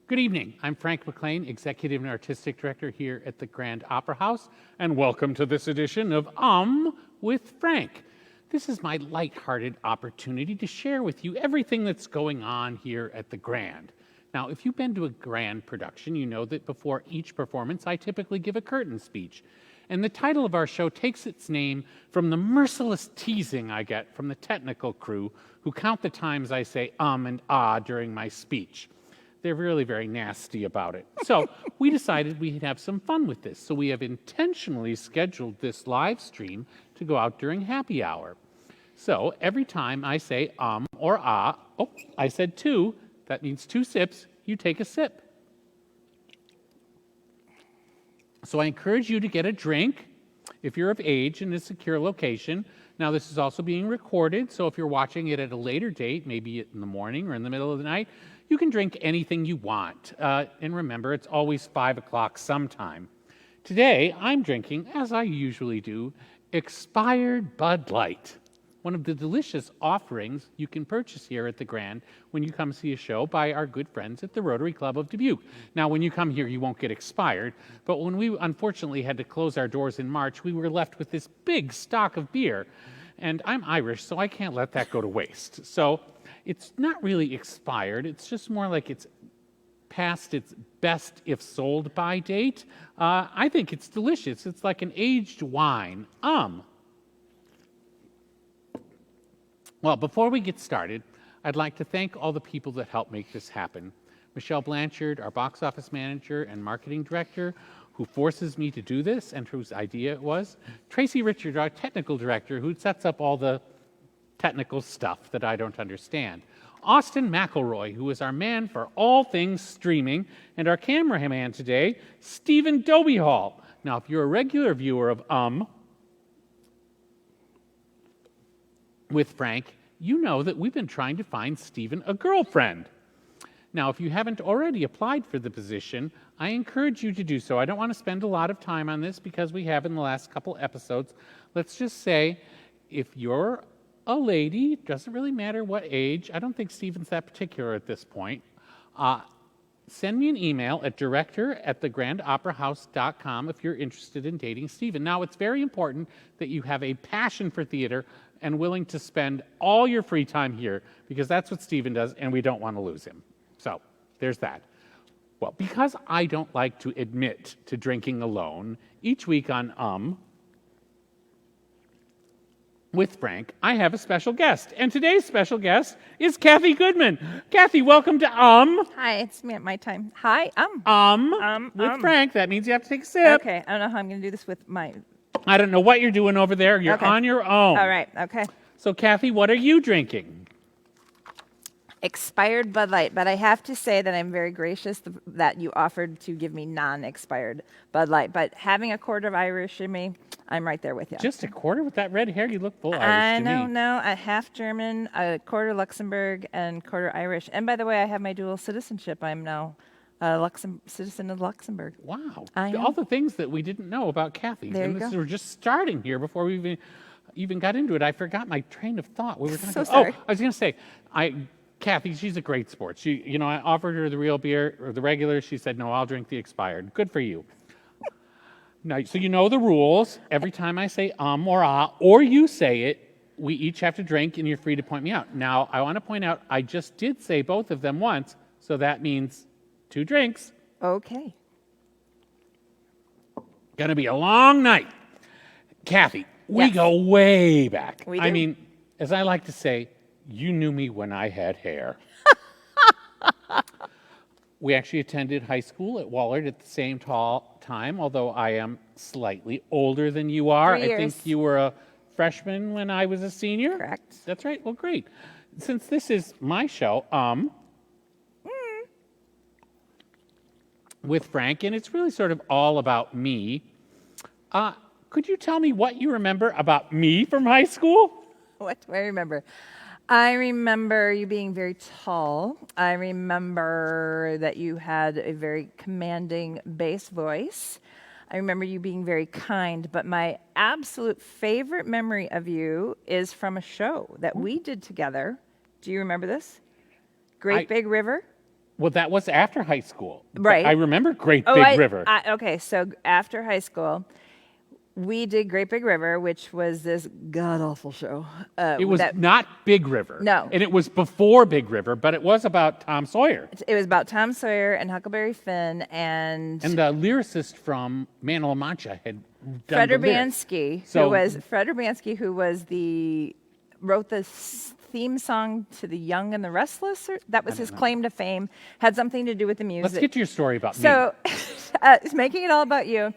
Good evening. I'm Frank McClain, Executive and Artistic Director here at the Grand Opera House, and welcome to this edition of with Frank. This is my lighthearted opportunity to share with you everything that's going on here at the Grand. Now, if you've been to a Grand production, you know that before each performance, I typically give a curtain speech. And the title of our show takes its name from the merciless teasing I get from the technical crew who count the times I say and ah during my speech. They're really very nasty about it. So we decided we'd have some fun with this. So we have intentionally scheduled this live stream to go out during happy hour. So every time I say or ah, oh, I said two, that means 2 sips, you take a sip. So I encourage you to get a drink if you're of age in a secure location. Now, this is also being recorded, so if you're watching it at a later date, maybe in the morning or in the middle of the night, you can drink anything you want. And remember, it's always 5 o'clock sometime. Today, I'm drinking, as I usually do, expired Bud Light, one of the delicious offerings you can purchase here at the Grand when you come see a show by our good friends at the Rotary Club of Dubuque. Now, when you come here, you won't get expired, but when we unfortunately had to close our doors in March, we were left with this big stock of beer. And I'm Irish, so I can't let that go to waste. So it's not really expired. It's just more like it's past its best if sold by date. I think it's delicious. It's like an aged wine. Well, before we get started, I'd like to thank all the people that helped make this happen. Michelle Blanchard, our box office manager and marketing director, who forces me to do this and whose idea it was. Tracy Richard, our technical director, who sets up all the technical stuff that I don't understand. Austin McElroy, who is our man for all things streaming, and our cameraman today, Stephen Dobyhall. Now, if you're a regular viewer of with Frank, you know that we've been trying to find Stephen a girlfriend. Now, if you haven't already applied for the position, I encourage you to do so. I don't want to spend a lot of time on this because we have in the last couple episodes. Let's just say, if you're a lady, doesn't really matter what age, I don't think Stephen's that particular at this point, send me an email at director@thegrandoperahouse.com if you're interested in dating Stephen. Now, it's very important that you have a passion for theater and willing to spend all your free time here, because that's what Stephen does, and we don't want to lose him. So, there's that. Well, because I don't like to admit to drinking alone, each week on with Frank, I have a special guest. And today's special guest is Cathy Goodman. Cathy, welcome to Hi, it's me at my time. Hi, with Frank. That means you have to take a sip. Okay, I don't know how I'm going to do this with my... I don't know what you're doing over there. You're Okay. on your own. All right, okay. So, Cathy, what are you drinking? Expired Bud Light, but I have to say that I'm very gracious that you offered to give me non-expired Bud Light. But having a quarter of Irish in me, I'm right there with you. Just a quarter with that red hair? You look full Irish I to know, me. no, a half German, a quarter Luxembourg, and quarter Irish. And by the way, I have my dual citizenship. I'm now a citizen of Luxembourg. Wow. I know. All the things that we didn't know about Cathy. There And you this go. we're just starting here before we even got into it. I forgot my train of thought. We were talking So sorry. Oh, I was going to say, Cathy, she's a great sport. I offered her the real beer or the regular. She said, no, I'll drink the expired. Good for you. Now, so you know the rules. Every time I say or ah, or you say it, we each have to drink, and you're free to point me out. Now, I want to point out, I just did say both of them once, so that means 2 drinks. Okay. Gonna be a long night. Cathy, we Yes. go way back. We I do. mean, as I like to say, you knew me when I had hair. We actually attended high school at Wallard at the same time, although I am slightly older than you are. 3 I years. think you were a freshman when I was a senior. Correct. That's right. Well, great. Since this is my show, with Frank, and it's really sort of all about me, could you tell me what you remember about me from high school? What do I remember? I remember you being very tall. I remember that you had a very commanding bass voice. I remember you being very kind, but my absolute favorite memory of you is from a show that we did together. Do you remember this? Great Big River? Well, that was after high school. But Right. I remember Great Big River. Okay, so after high school, we did Great Big River, which was this god-awful show. It was not Big River. No. And it was before Big River, but it was about Tom Sawyer. It was about Tom Sawyer and Huckleberry Finn and And the lyricist from Man La Mancha had done Fred the lyrics. Urbanski, who wrote the theme song to The Young and the Restless. That was his claim to fame. Had something to do with the music. Let's get to your story about me. So, making it all about you.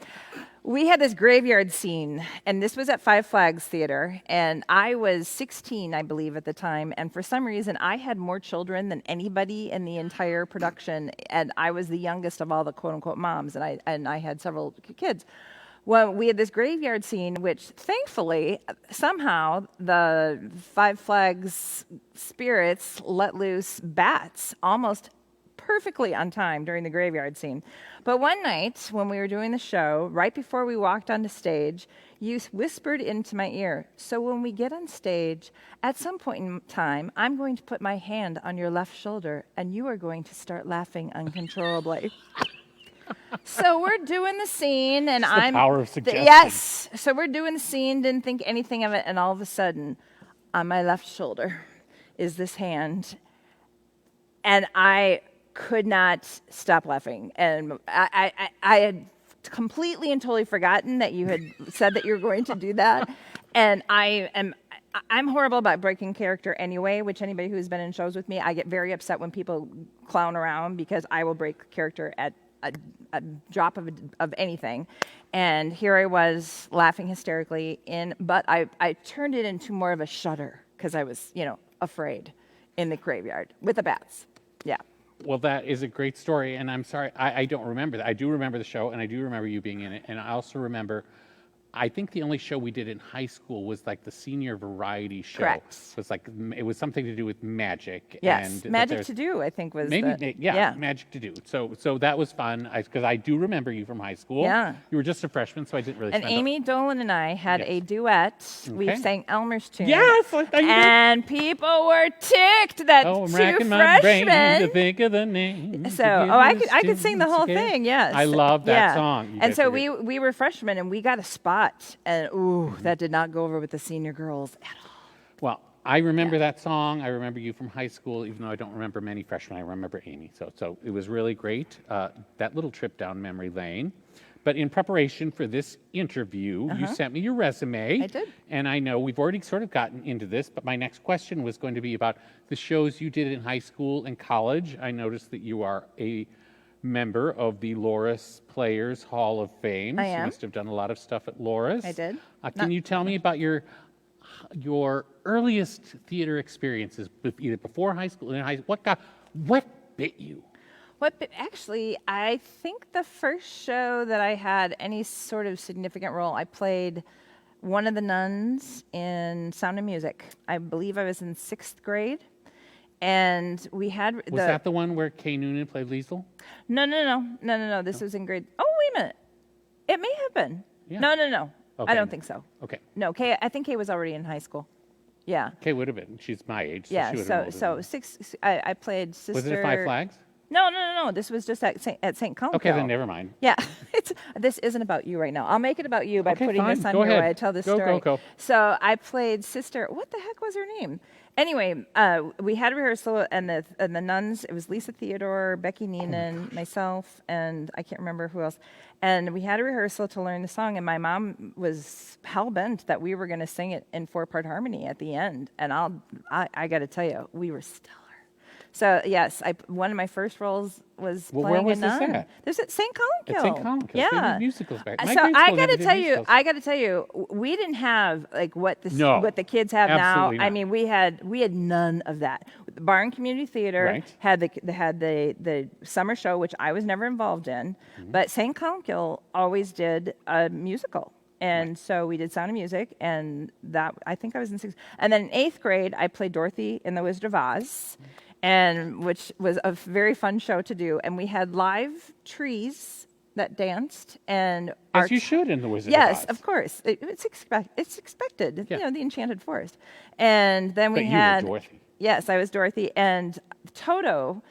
We had this graveyard scene, and this was at Five Flags Theater, and I was 16, I believe, at the time, and for some reason, I had more children than anybody in the entire production, and I was the youngest of all the quote-unquote moms, and I had several kids. Well, we had this graveyard scene, which thankfully, somehow, the Five Flags spirits let loose bats almost perfectly on time during the graveyard scene. But one night, when we were doing the show, right before we walked onto stage, you whispered into my ear, so when we get on stage, at some point in time, I'm going to put my hand on your left shoulder, and you are going to start laughing uncontrollably. So we're doing the scene, and The power of suggestion. Yes. So we're doing the scene, didn't think anything of it, and all of a sudden, on my left shoulder is this hand, and I could not stop laughing. And I had completely and totally forgotten that you had said that you were going to do that. And I'm horrible about breaking character anyway, which anybody who's been in shows with me, I get very upset when people clown around because I will break character at a drop of anything. And here I was laughing hysterically, but I turned it into more of a shudder because I was, afraid in the graveyard with the bats. Yeah. Well, that is a great story, and I'm sorry, I don't remember that. I do remember the show, and I do remember you being in it, and I also remember, I think the only show we did in high school was like the senior variety show. Correct. It was something to do with magic. Yes, and Magic to Do, I think was Magic to Do. So that was fun, because I do remember you from high school. Yeah. You were just a freshman, so I didn't really And spend Amy Dolan and I had a duet. We Okay. sang Elmer's tune. Yes, I thought you did. And people were ticked that Oh, I'm two racking my brain to freshmen. think of the name. So, I could sing the whole thing. Yes, I love that Yeah. song. You And guys so were we were freshmen, and we got a spot, and that did not go over with the senior girls at all. Well, I remember that song. I remember you from high school, even though I don't remember many freshmen. I remember Amy. So it was really great, that little trip down memory lane. But in preparation for this interview, you sent me your resume. I did. And I know we've already sort of gotten into this, but my next question was going to be about the shows you did in high school and college. I noticed that you are a member of the Loris Players Hall of Fame. I So you am. must have done a lot of stuff at Loris. I did. Can you tell me about your earliest theater experiences, either before high school and in high school? What bit you? Actually, I think the first show that I had any sort of significant role, I played one of the nuns in Sound of Music. I believe I was in 6th grade. And we had Was that the one where Kay Noonan played Liesl? No. This was in grade. Oh, wait a minute. It may have been. Yeah. No. Okay. I don't think so. Okay. No, Kay. I think Kay was already in high school. Yeah. Kay would have been. She's my age. So Yeah. she would have So I played sister. Was it at Five Flags? No. This was just at St. Columkille. Okay, then never mind. Yeah, this isn't about you right now. I'll make it about you by Okay, putting fine. this on Go here ahead. while I tell this Go. story. So I played sister. What the heck was her name? Anyway, we had rehearsal, and the nuns. It was Lisa Theodore, Becky Neenan, myself, and I can't remember who else. And we had a rehearsal to learn the song, and my mom was hell bent that we were going to sing it in 4-part harmony at the end. And I got to tell you, we were stellar. So yes, one of my first roles was Well, playing where was a this nun. at? This at St. Columkille. At St. Columkille. They Yeah. did musicals back. My So grade I school got never to did tell you, musicals. we didn't have like what No, the kids have absolutely now. I not. mean, we had none of that. The Barn Community Theater Right. had the summer show, which I was never involved in, Mm-hmm. but St. Columkille always did a musical. And so we did Sound of Music, and that I think I was in 6th. And then in 8th grade, I played Dorothy in The Wizard of Oz, and which was a very fun show to do. And we had live trees that danced, and As you should in The Wizard of yes, Oz. of course, it's expected. Yeah. The Enchanted Forest. And then we But you were had Dorothy. Yes, I was Dorothy, and Toto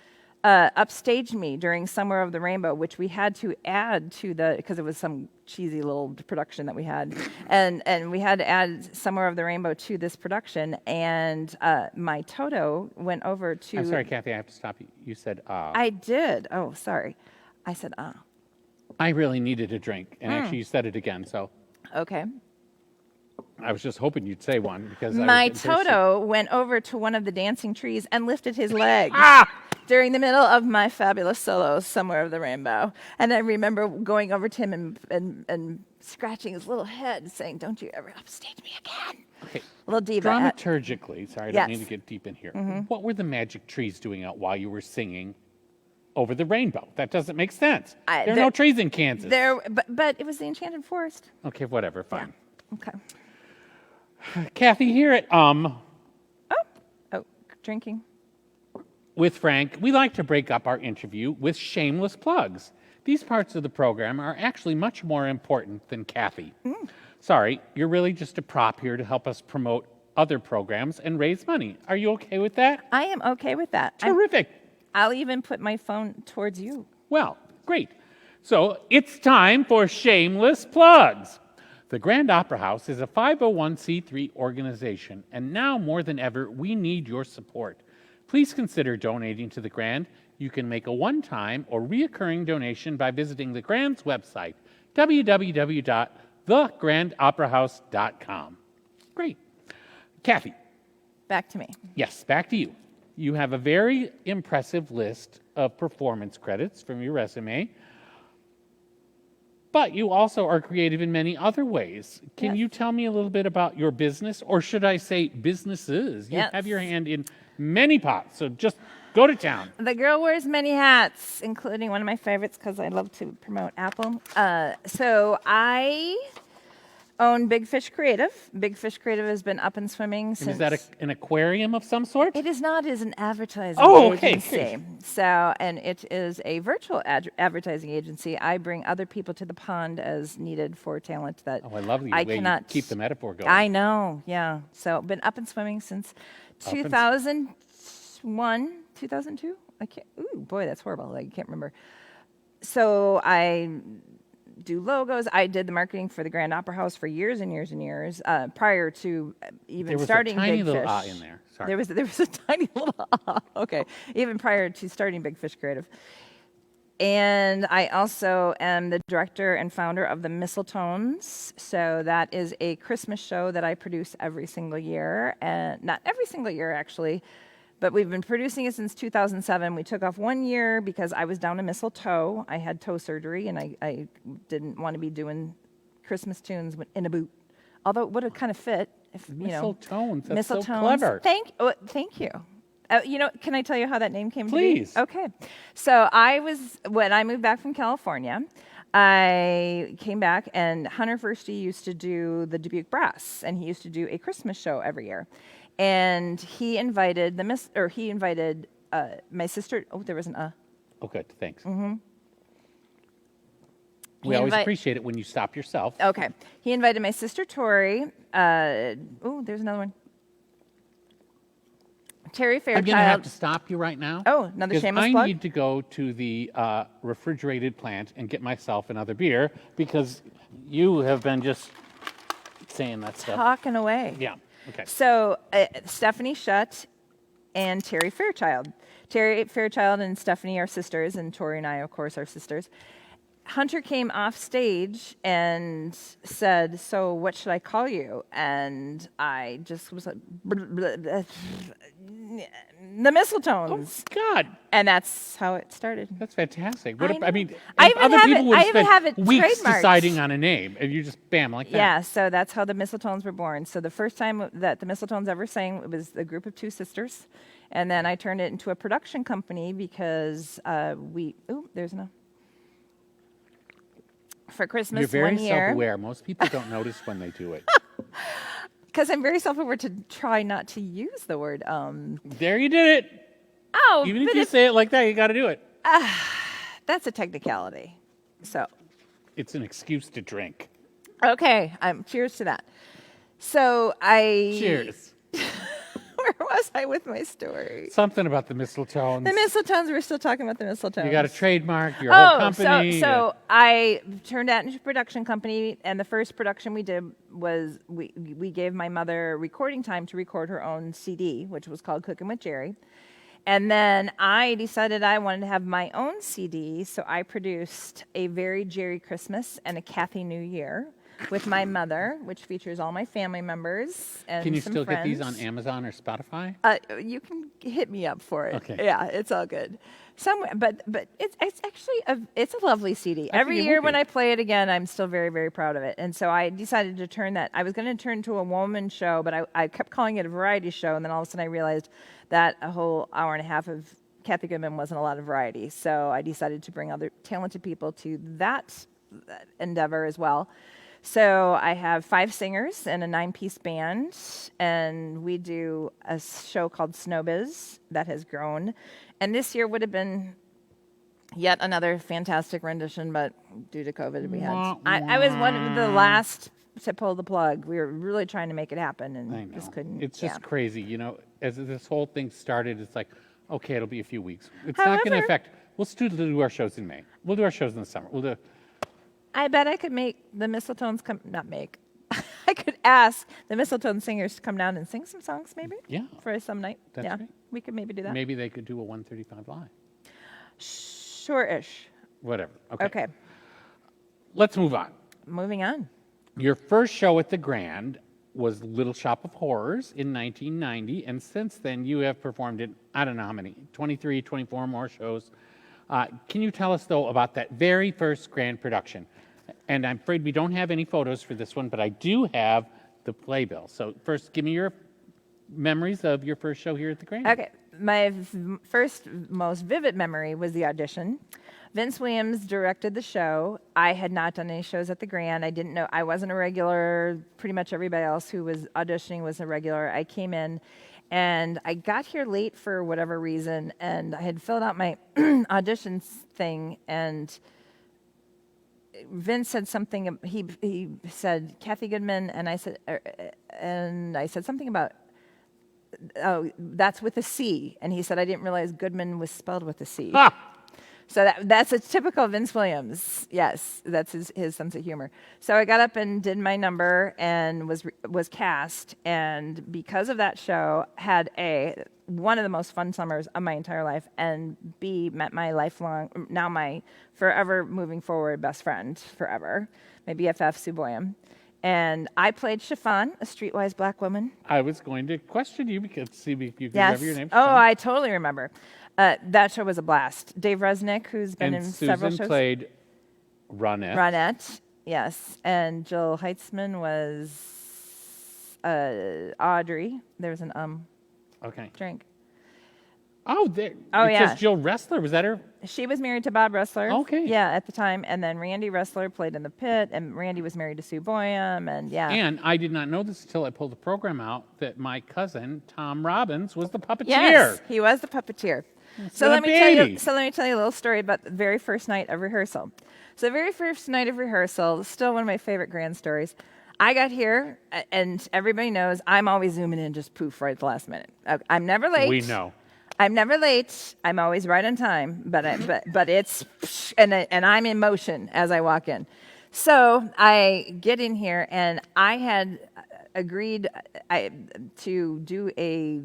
upstaged me during Summer of the Rainbow, which we had to add to because it was some cheesy little production that we had, and we had to add Summer of the Rainbow to this production, and my Toto went over to... I'm sorry, Kathy, I have to stop you. You said, I did. Oh, sorry. I said, I really needed a drink, and actually you said it again, so Okay. I was just hoping you'd say one, because My Toto went over to one of the dancing trees and lifted his leg Ah! during the middle of my fabulous solo, Somewhere of the Rainbow. And I remember going over to him and scratching his little head, saying, "Don't you ever upstage me again." Okay. Little diva. Dramaturgically, sorry, I don't mean to Yes. get deep in here. What were the magic trees doing out while you were singing Over the Rainbow? That doesn't make sense. There are no trees in Kansas. But it was the Enchanted Forest. Okay, whatever, fine. Okay. Kathy, here at Oh, drinking. with Frank, we like to break up our interview with shameless plugs. These parts of the program are actually much more important than Kathy. Sorry, you're really just a prop here to help us promote other programs and raise money. Are you okay with that? I am okay with that. Terrific. I'll even put my phone towards you. Well, great. So it's time for Shameless Plugs. The Grand Opera House is a 501c3 organization, and now more than ever, we need your support. Please consider donating to the Grand. You can make a one-time or reoccurring donation by visiting the Grand's website, www.thegrandoperahouse.com. Great. Kathy. Back to me. Yes, back to you. You have a very impressive list of performance credits from your resume, but you also are creative in many other ways. Can you tell me a little bit about your business, or should I say businesses? You have your hand in many pots, so just go to town. The girl wears many hats, including one of my favorites because I love to promote Apple. So I own Big Fish Creative. Big Fish Creative has been up and swimming since... And is that an aquarium of some sort? It is not. It is an advertising agency. Okay. So, and it is a virtual advertising agency. I bring other people to the pond as needed for talent that I love the I way cannot you keep the metaphor going. I know, yeah. So been up and swimming since 2001, 2002. I can't. Ooh, boy, that's horrible. I can't remember. So I do logos. I did the marketing for the Grand Opera House for years and years and years prior to even starting Big Fish. There was a tiny little in there. Sorry. There was a tiny little okay. Even prior to starting Big Fish Creative. And I also am the director and founder of the Mistletones. So that is a Christmas show that I produce every single year. And not every single year, actually, but we've been producing it since 2007. We took off 1 year because I was down to mistletoe. I had toe surgery, and I didn't want to be doing Christmas tunes in a boot. Although it would have kind of fit. If, Mistletones, that's Mistletones. so clever. Thank you. Can I tell you how that name came Please. to be? Okay. So when I moved back from California, I came back, and Hunter Firsty used to do the Dubuque Brass, and he used to do a Christmas show every year. And he invited my sister. Oh, there was an Oh, good. Thanks. Mm-hmm. We always appreciate it when you stop yourself. Okay. He invited my sister Tori. There's another one. Terry Fairchild. I'm going to have to stop you right now. Oh, another shameless I plug? need to go to the refrigerated plant and get myself another beer, because you have been just saying that stuff. Talking away. Yeah. Okay. So Stephanie Shutt and Terry Fairchild. Terry Fairchild and Stephanie are sisters, and Tori and I, of course, are sisters. Hunter came off stage and said, "So what should I call you?" And I just was like, the Mistletones. Oh, God. And that's how it started. That's fantastic. I mean, I even other have people it- would I even have spent it weeks trademarked. deciding on a name, and you just bam, like that. Yeah, so that's how the Mistletones were born. So the first time that the Mistletones ever sang, it was a group of two sisters. And then I turned it into a production company because there's no. For Christmas You're very one year. self-aware. Most people don't notice when they do it. Because I'm very self-aware to try not to use the word. There you did it. Oh, Even if but you say it like that, you got to do it. that's a technicality. So. It's an excuse to drink. Okay, cheers to that. So Cheers. We're Where was I with my story? Something about the mistletoe. The mistletoes. We're still talking about the mistletoes. You got a trademark, your whole company. So I turned that into a production company, and the first production we did was we gave my mother recording time to record her own CD, which was called Cooking with Jerry. And then I decided I wanted to have my own CD, so I produced a Very Jerry Christmas and a Cathy New Year with my mother, which features all my family members and Can you some still friends. get these on Amazon or Spotify? You can hit me up for it. Okay. Yeah, it's all good. Somewhere, but it's actually it's a lovely CD. I Every think it year would when be. I play it again, I'm still very, very proud of it. And so I decided to turn that. I was going to turn to a woman show, but I kept calling it a variety show, and then all of a sudden I realized that a whole hour and a half of Cathy Goodman wasn't a lot of variety. So I decided to bring other talented people to that endeavor as well. So I have 5 singers and a 9-piece band, and we do a show called Snowbiz that has grown. And this year would have been yet another fantastic rendition, but due to COVID, we had. I was one of the last to pull the plug. We were really trying to make it happen, I and know. just couldn't. It's just yeah. crazy, as this whole thing started, it's like, okay, it'll be a few weeks. It's not going to However- affect, we'll still do our shows in May. We'll do our shows in the summer. We'll do. I bet I could make the Mistletones come. Not make. I could ask the Mistletoe singers to come down and sing some songs, maybe. Yeah. For some night. That's yeah. right. We could maybe do that. Maybe they could do a 135 live. Short-ish. Whatever. Okay. Let's move on. Moving on. Your first show at the Grand was Little Shop of Horrors in 1990, and since then you have performed in, I don't know how many, 23, 24 more shows. Can you tell us, though, about that very first Grand production? And I'm afraid we don't have any photos for this one, but I do have the playbill. So first, give me your memories of your first show here at the Grand. Okay. My first, most vivid memory was the audition. Vince Williams directed the show. I had not done any shows at the Grand. I didn't know. I wasn't a regular. Pretty much everybody else who was auditioning was a regular. I came in, and I got here late for whatever reason, and I had filled out my auditions thing, and Vince said something. He said Cathy Goodman, and I said something about, oh, that's with a C, and he said I didn't realize Goodman was spelled with a C. Ah! So that's a typical Vince Williams. Yes, that's his sense of humor. So I got up and did my number and was cast, and because of that show, had one of the most fun summers of my entire life, and B, met my lifelong, now my forever moving forward best friend forever, my BFF, Sue Boyum. And I played Chiffon, a streetwise black woman. I was going to question you because see if you could Yes. remember your name. Oh, I totally remember. That show was a blast. Dave Resnick, who's been and in Susan several shows. played Ronette. Ronette, yes. And Jill Heitzman was Audrey. There was an Okay. drink. Oh, there. Oh, it yeah. says Jill Wrestler. Was that her? She was married to Bob Wrestler. Okay. Yeah, at the time. And then Randy Wrestler played in the pit, and Randy was married to Sue Boyum, and yeah. And I did not know this until I pulled the program out that my cousin Tom Robbins was the puppeteer. Yes, he was the puppeteer. So What a let me tell you. baby. So let me tell you a little story about the very first night of rehearsal. So the very first night of rehearsal, still one of my favorite Grand stories. I got here, and everybody knows I'm always zooming in, just poof, right at the last minute. I'm never late. We know. I'm never late. I'm always right on time. But it's and I'm in motion as I walk in. So I get in here, and I had agreed to do a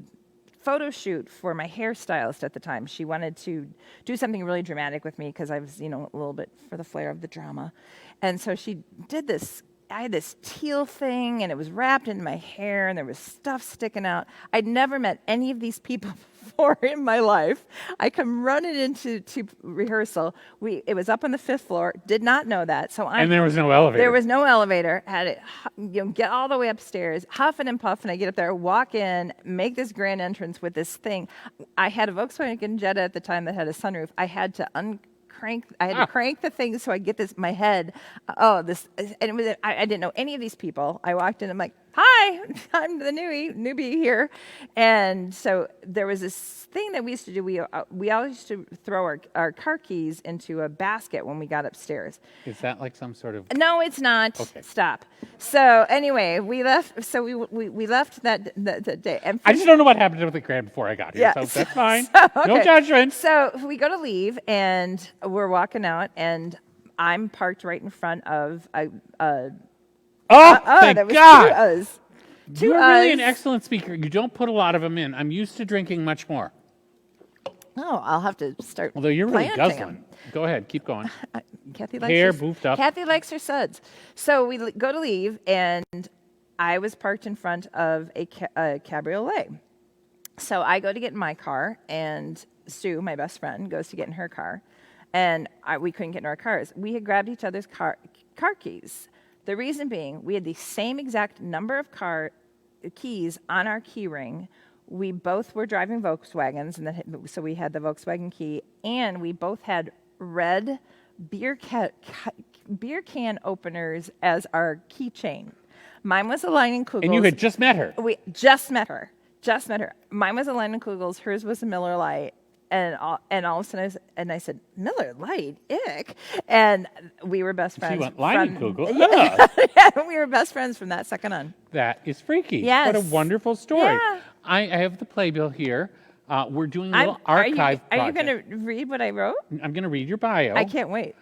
photo shoot for my hairstylist at the time. She wanted to do something really dramatic with me because I was, a little bit for the flair of the drama. And so she did this. I had this teal thing, and it was wrapped in my hair, and there was stuff sticking out. I'd never met any of these people before in my life. I come running into rehearsal. It was up on the 5th floor. Did not know that. And there was no elevator. There was no elevator. Had to get all the way upstairs, huffing and puffing. I get up there, walk in, make this grand entrance with this thing. I had a Volkswagen Jetta at the time that had a sunroof. I had to crank the thing so I get my head. And it was, I didn't know any of these people. I walked in, I'm like, Hi, I'm the newbie here. And so there was this thing that we used to do. We always used to throw our car keys into a basket when we got upstairs. Is that like some sort of... No, it's not. Okay. Stop. So anyway, we left. So we left that day. And I just don't know what happened to the Grand before I got here, so that's fine. Okay. No judgment. So we go to leave, and we're walking out, and I'm parked right in front of Thank that was God. Two You're really an us. excellent speaker. You don't put a lot of them in. I'm used to drinking much more. Oh, I'll have to start. Although you're really planting guzzling. 'em. Go ahead, keep going. Kathy likes Hair her, boofed up. Kathy likes her suds. So we go to leave, and I was parked in front of a cabriolet. So I go to get in my car, and Sue, my best friend, goes to get in her car, and we couldn't get in our cars. We had grabbed each other's car keys. The reason being, we had the same exact number of keys on our key ring. We both were driving Volkswagens, and so we had the Volkswagen key, and we both had red beer can openers as our keychain. Mine was a Limoncello. And you had just met her. We just met her. Mine was a Limoncello. Hers was a Miller Lite. And all of a sudden, I said, Miller Lite, ick. And we were best friends. She went, Limoncello. Yeah, we were best friends from that second on. That is freaky. Yes. What a wonderful story. Yeah. I have the playbill here. We're doing a little archive project. Are you going to read what I wrote? I'm going to read your bio. I can't wait.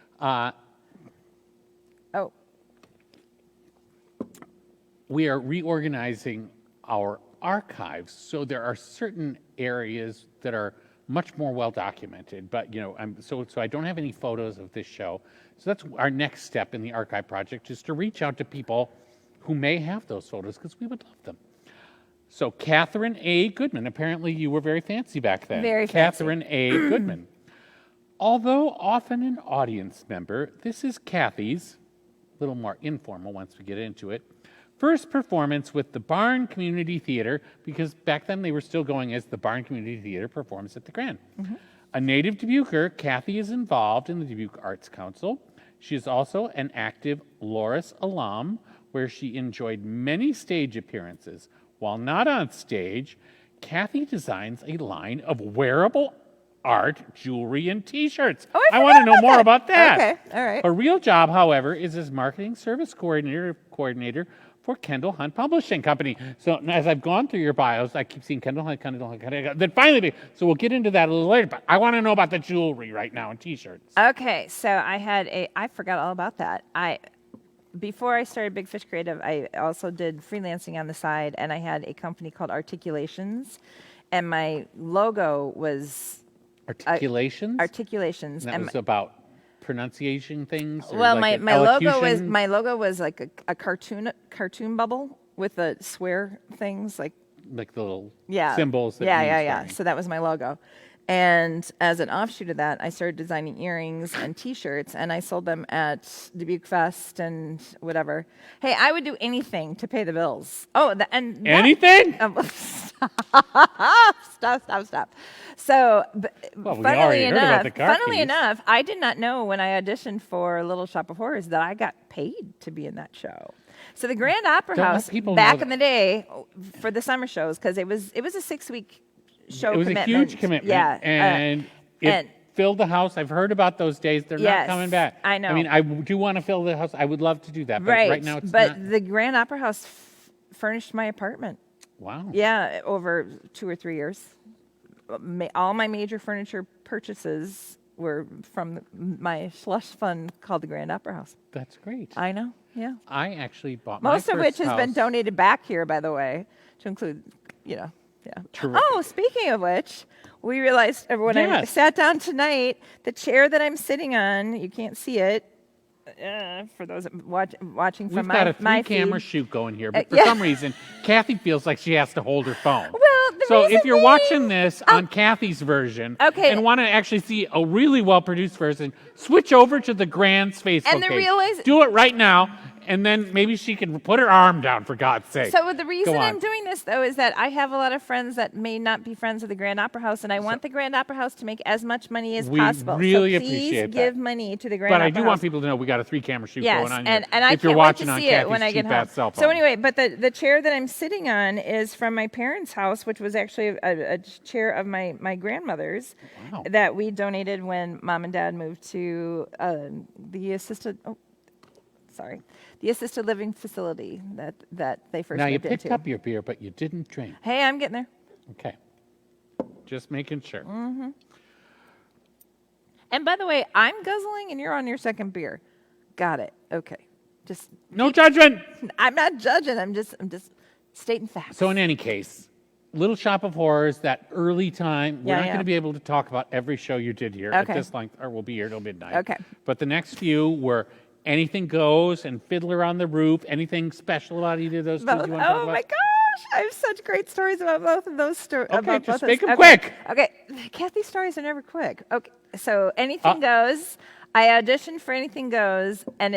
We are reorganizing our archives, so there are certain areas that are much more well documented. But so I don't have any photos of this show. So that's our next step in the archive project, is to reach out to people who may have those photos, because we would love them. So Catherine A. Goodman. Apparently you were very fancy back then. Very fancy. Catherine A. Goodman. Although often an audience member, this is Cathy's, a little more informal once we get into it, first performance with the Barn Community Theater, because back then they were still going as the Barn Community Theater performs at the Grand. Mm-hmm. A native Dubuquer, Cathy is involved in the Dubuque Arts Council. She is also an active Loris alum, where she enjoyed many stage appearances. While not on stage, Cathy designs a line of wearable art, jewelry, and T-shirts. Oh, I want to know more about that. Okay, all right. Her real job, however, is as marketing service coordinator for Kendall Hunt Publishing Company. So as I've gone through your bios, I keep seeing Kendall Hunt. Then finally, so we'll get into that a little later, but I want to know about the jewelry right now and T-shirts. Okay, so I forgot all about that. Before I started Big Fish Creative, I also did freelancing on the side, and I had a company called Articulations, and my logo was... Articulations? Articulations. And that was about pronunciation things? Or Well, like my logo was like a cartoon bubble with the swear things, like the little yeah, symbols. That yeah. So that was my logo. And as an offshoot of that, I started designing earrings and T-shirts, and I sold them at Dubuque Fest and whatever. Hey, I would do anything to pay the bills. Oh, anything? Stop. So, funnily enough, I did not know when I auditioned for Little Shop of Horrors that I got paid to be in that show. So the Grand Opera House back in the day for the summer shows, because it was a 6-week show. It was commitment. a huge commitment. Yeah, and it filled the house. I've heard about those days. They're not coming back. I know. I mean, I do want to fill the house. I would love to do that, but right now it's not. But the Grand Opera House furnished my apartment. Wow. Yeah, over 2 or 3 years. All my major furniture purchases were from my slush fund called the Grand Opera House. That's great. I know, yeah. I actually bought most of which has been donated back here, by the way, to include, yeah. Terrific. Oh, speaking of which, we realized when I sat down tonight, the chair that I'm sitting on, you can't see it, for those watching from my feed. We've got a 3-camera shoot going here, but for some reason, Cathy feels like she has to hold her phone. Well, so if you're watching this on Cathy's version and want to actually see a really well-produced version, switch over to the Grand's Facebook page. Do it right now. and then maybe she can put her arm down, for God's sake. So the reason Go on. I'm doing this, though, is that I have a lot of friends that may not be friends of the Grand Opera House, and I want the Grand Opera House to make as much money as We possible. really so please appreciate that. give money to the Grand But Opera I do House. want people to know we got a 3-camera shoot going on here. And I if you're can't watching wait to on see it when I Cathy's get home. cheap-ass cell phone. So anyway, but the chair that I'm sitting on is from my parents' house, which was actually a chair of my grandmother's Wow. that we donated when Mom and Dad moved to the assisted living facility that they first Now, you moved picked into. up your beer, but you didn't drink. Hey, I'm getting there. Okay. Just making sure. And by the way, I'm guzzling and you're on your second beer. Got it. Okay. Just No judgment! I'm not judging. I'm just stating facts. So in any case, Little Shop of Horrors, that early time, we're Yeah, not yeah. going to be able to talk about every show you did here at Okay. this length, or we'll be here till midnight. Okay. But the next few were Anything Goes and Fiddler on the Roof. Anything special about either of those two Both. you want to talk Oh about? my gosh, I have such great stories about both of those stories. Okay, just make them quick. Okay, Cathy's stories are never quick. Okay, so Anything Goes. I auditioned for Anything Goes, and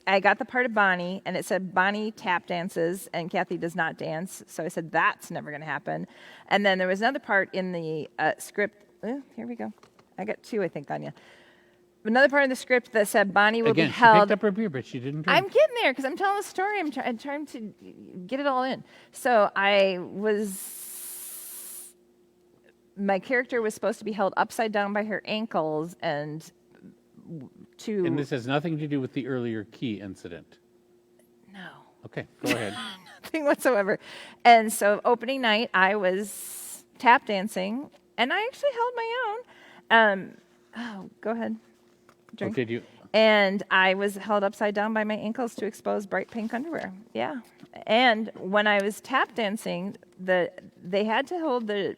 I got the part of Bonnie, and it said Bonnie tap dances, and Cathy does not dance. So I said that's never going to happen. And then there was another part in the script. Here we go. I got 2, I think, on you. Another part in the script that said Bonnie will Again, be she held. picked up her beer, but she didn't drink. I'm getting there because I'm telling a story. I'm trying to get it all in. So my character was supposed to be held upside down by her ankles and And this has nothing to do with the earlier key incident. No. Okay, go ahead. Nothing whatsoever. And so opening night, I was tap dancing, and I actually held my own. Go ahead. Drink. Okay, do you? And I was held upside down by my ankles to expose bright pink underwear. Yeah. And when I was tap dancing, they had to hold the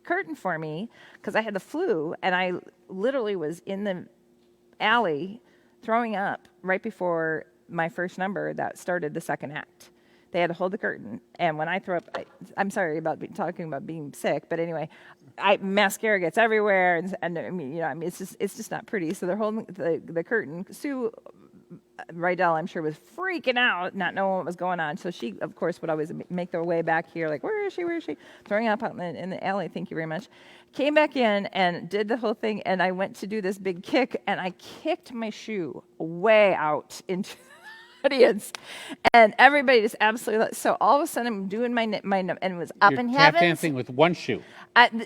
curtain for me because I had the flu, and I literally was in the alley throwing up right before my first number that started the second act. They had to hold the curtain, and when I throw up, I'm sorry about talking about being sick, but anyway, mascara gets everywhere, and I mean, it's just not pretty. So they're holding the curtain. Sue Rydell, I'm sure, was freaking out, not knowing what was going on. So she, of course, would always make their way back here, like, where is she? Where is she? Throwing up out in the alley. Thank you very much. Came back in and did the whole thing, and I went to do this big kick, and I kicked my shoe way out into audience, and everybody just absolutely. So all of a sudden, I'm doing my and it was up You're in tap heaven. dancing with one shoe.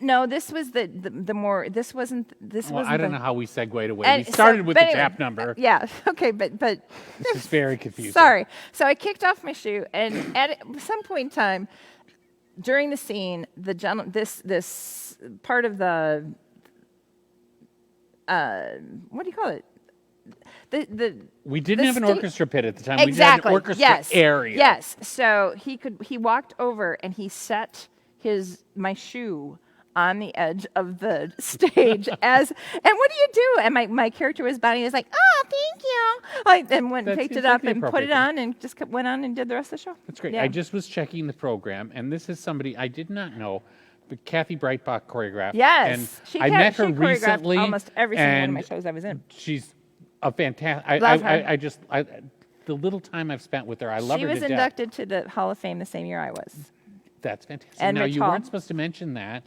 No, this was the more. This wasn't. Well, I don't know how we segued away. And We started so- with but the anyway, tap number. Yeah. Okay, but This is very confusing. sorry. So I kicked off my shoe, and at some point in time during the scene, this part of the what do you call it? We didn't the have an state- orchestra pit at the time. Exactly. We had an orchestra yes. area. Yes. So he walked over and he set my shoe on the edge of the stage and what do you do? And my character was Bonnie was like, oh, thank you. And went and That picked seems it up like the and put it appropriate on and just went on and did the rest of the show. That's great. Yeah. I just was checking the program, and this is somebody I did not know, but Cathy Breitbach choreographed. Yes. And I met her she choreographed recently. almost every single one of my and shows I was in. She's a fantastic. Love her. The little time I've spent with her, I love She her was to death. inducted to the Hall of Fame the same year I was. That's fantastic. And Now, Rich you Hall. weren't supposed to mention that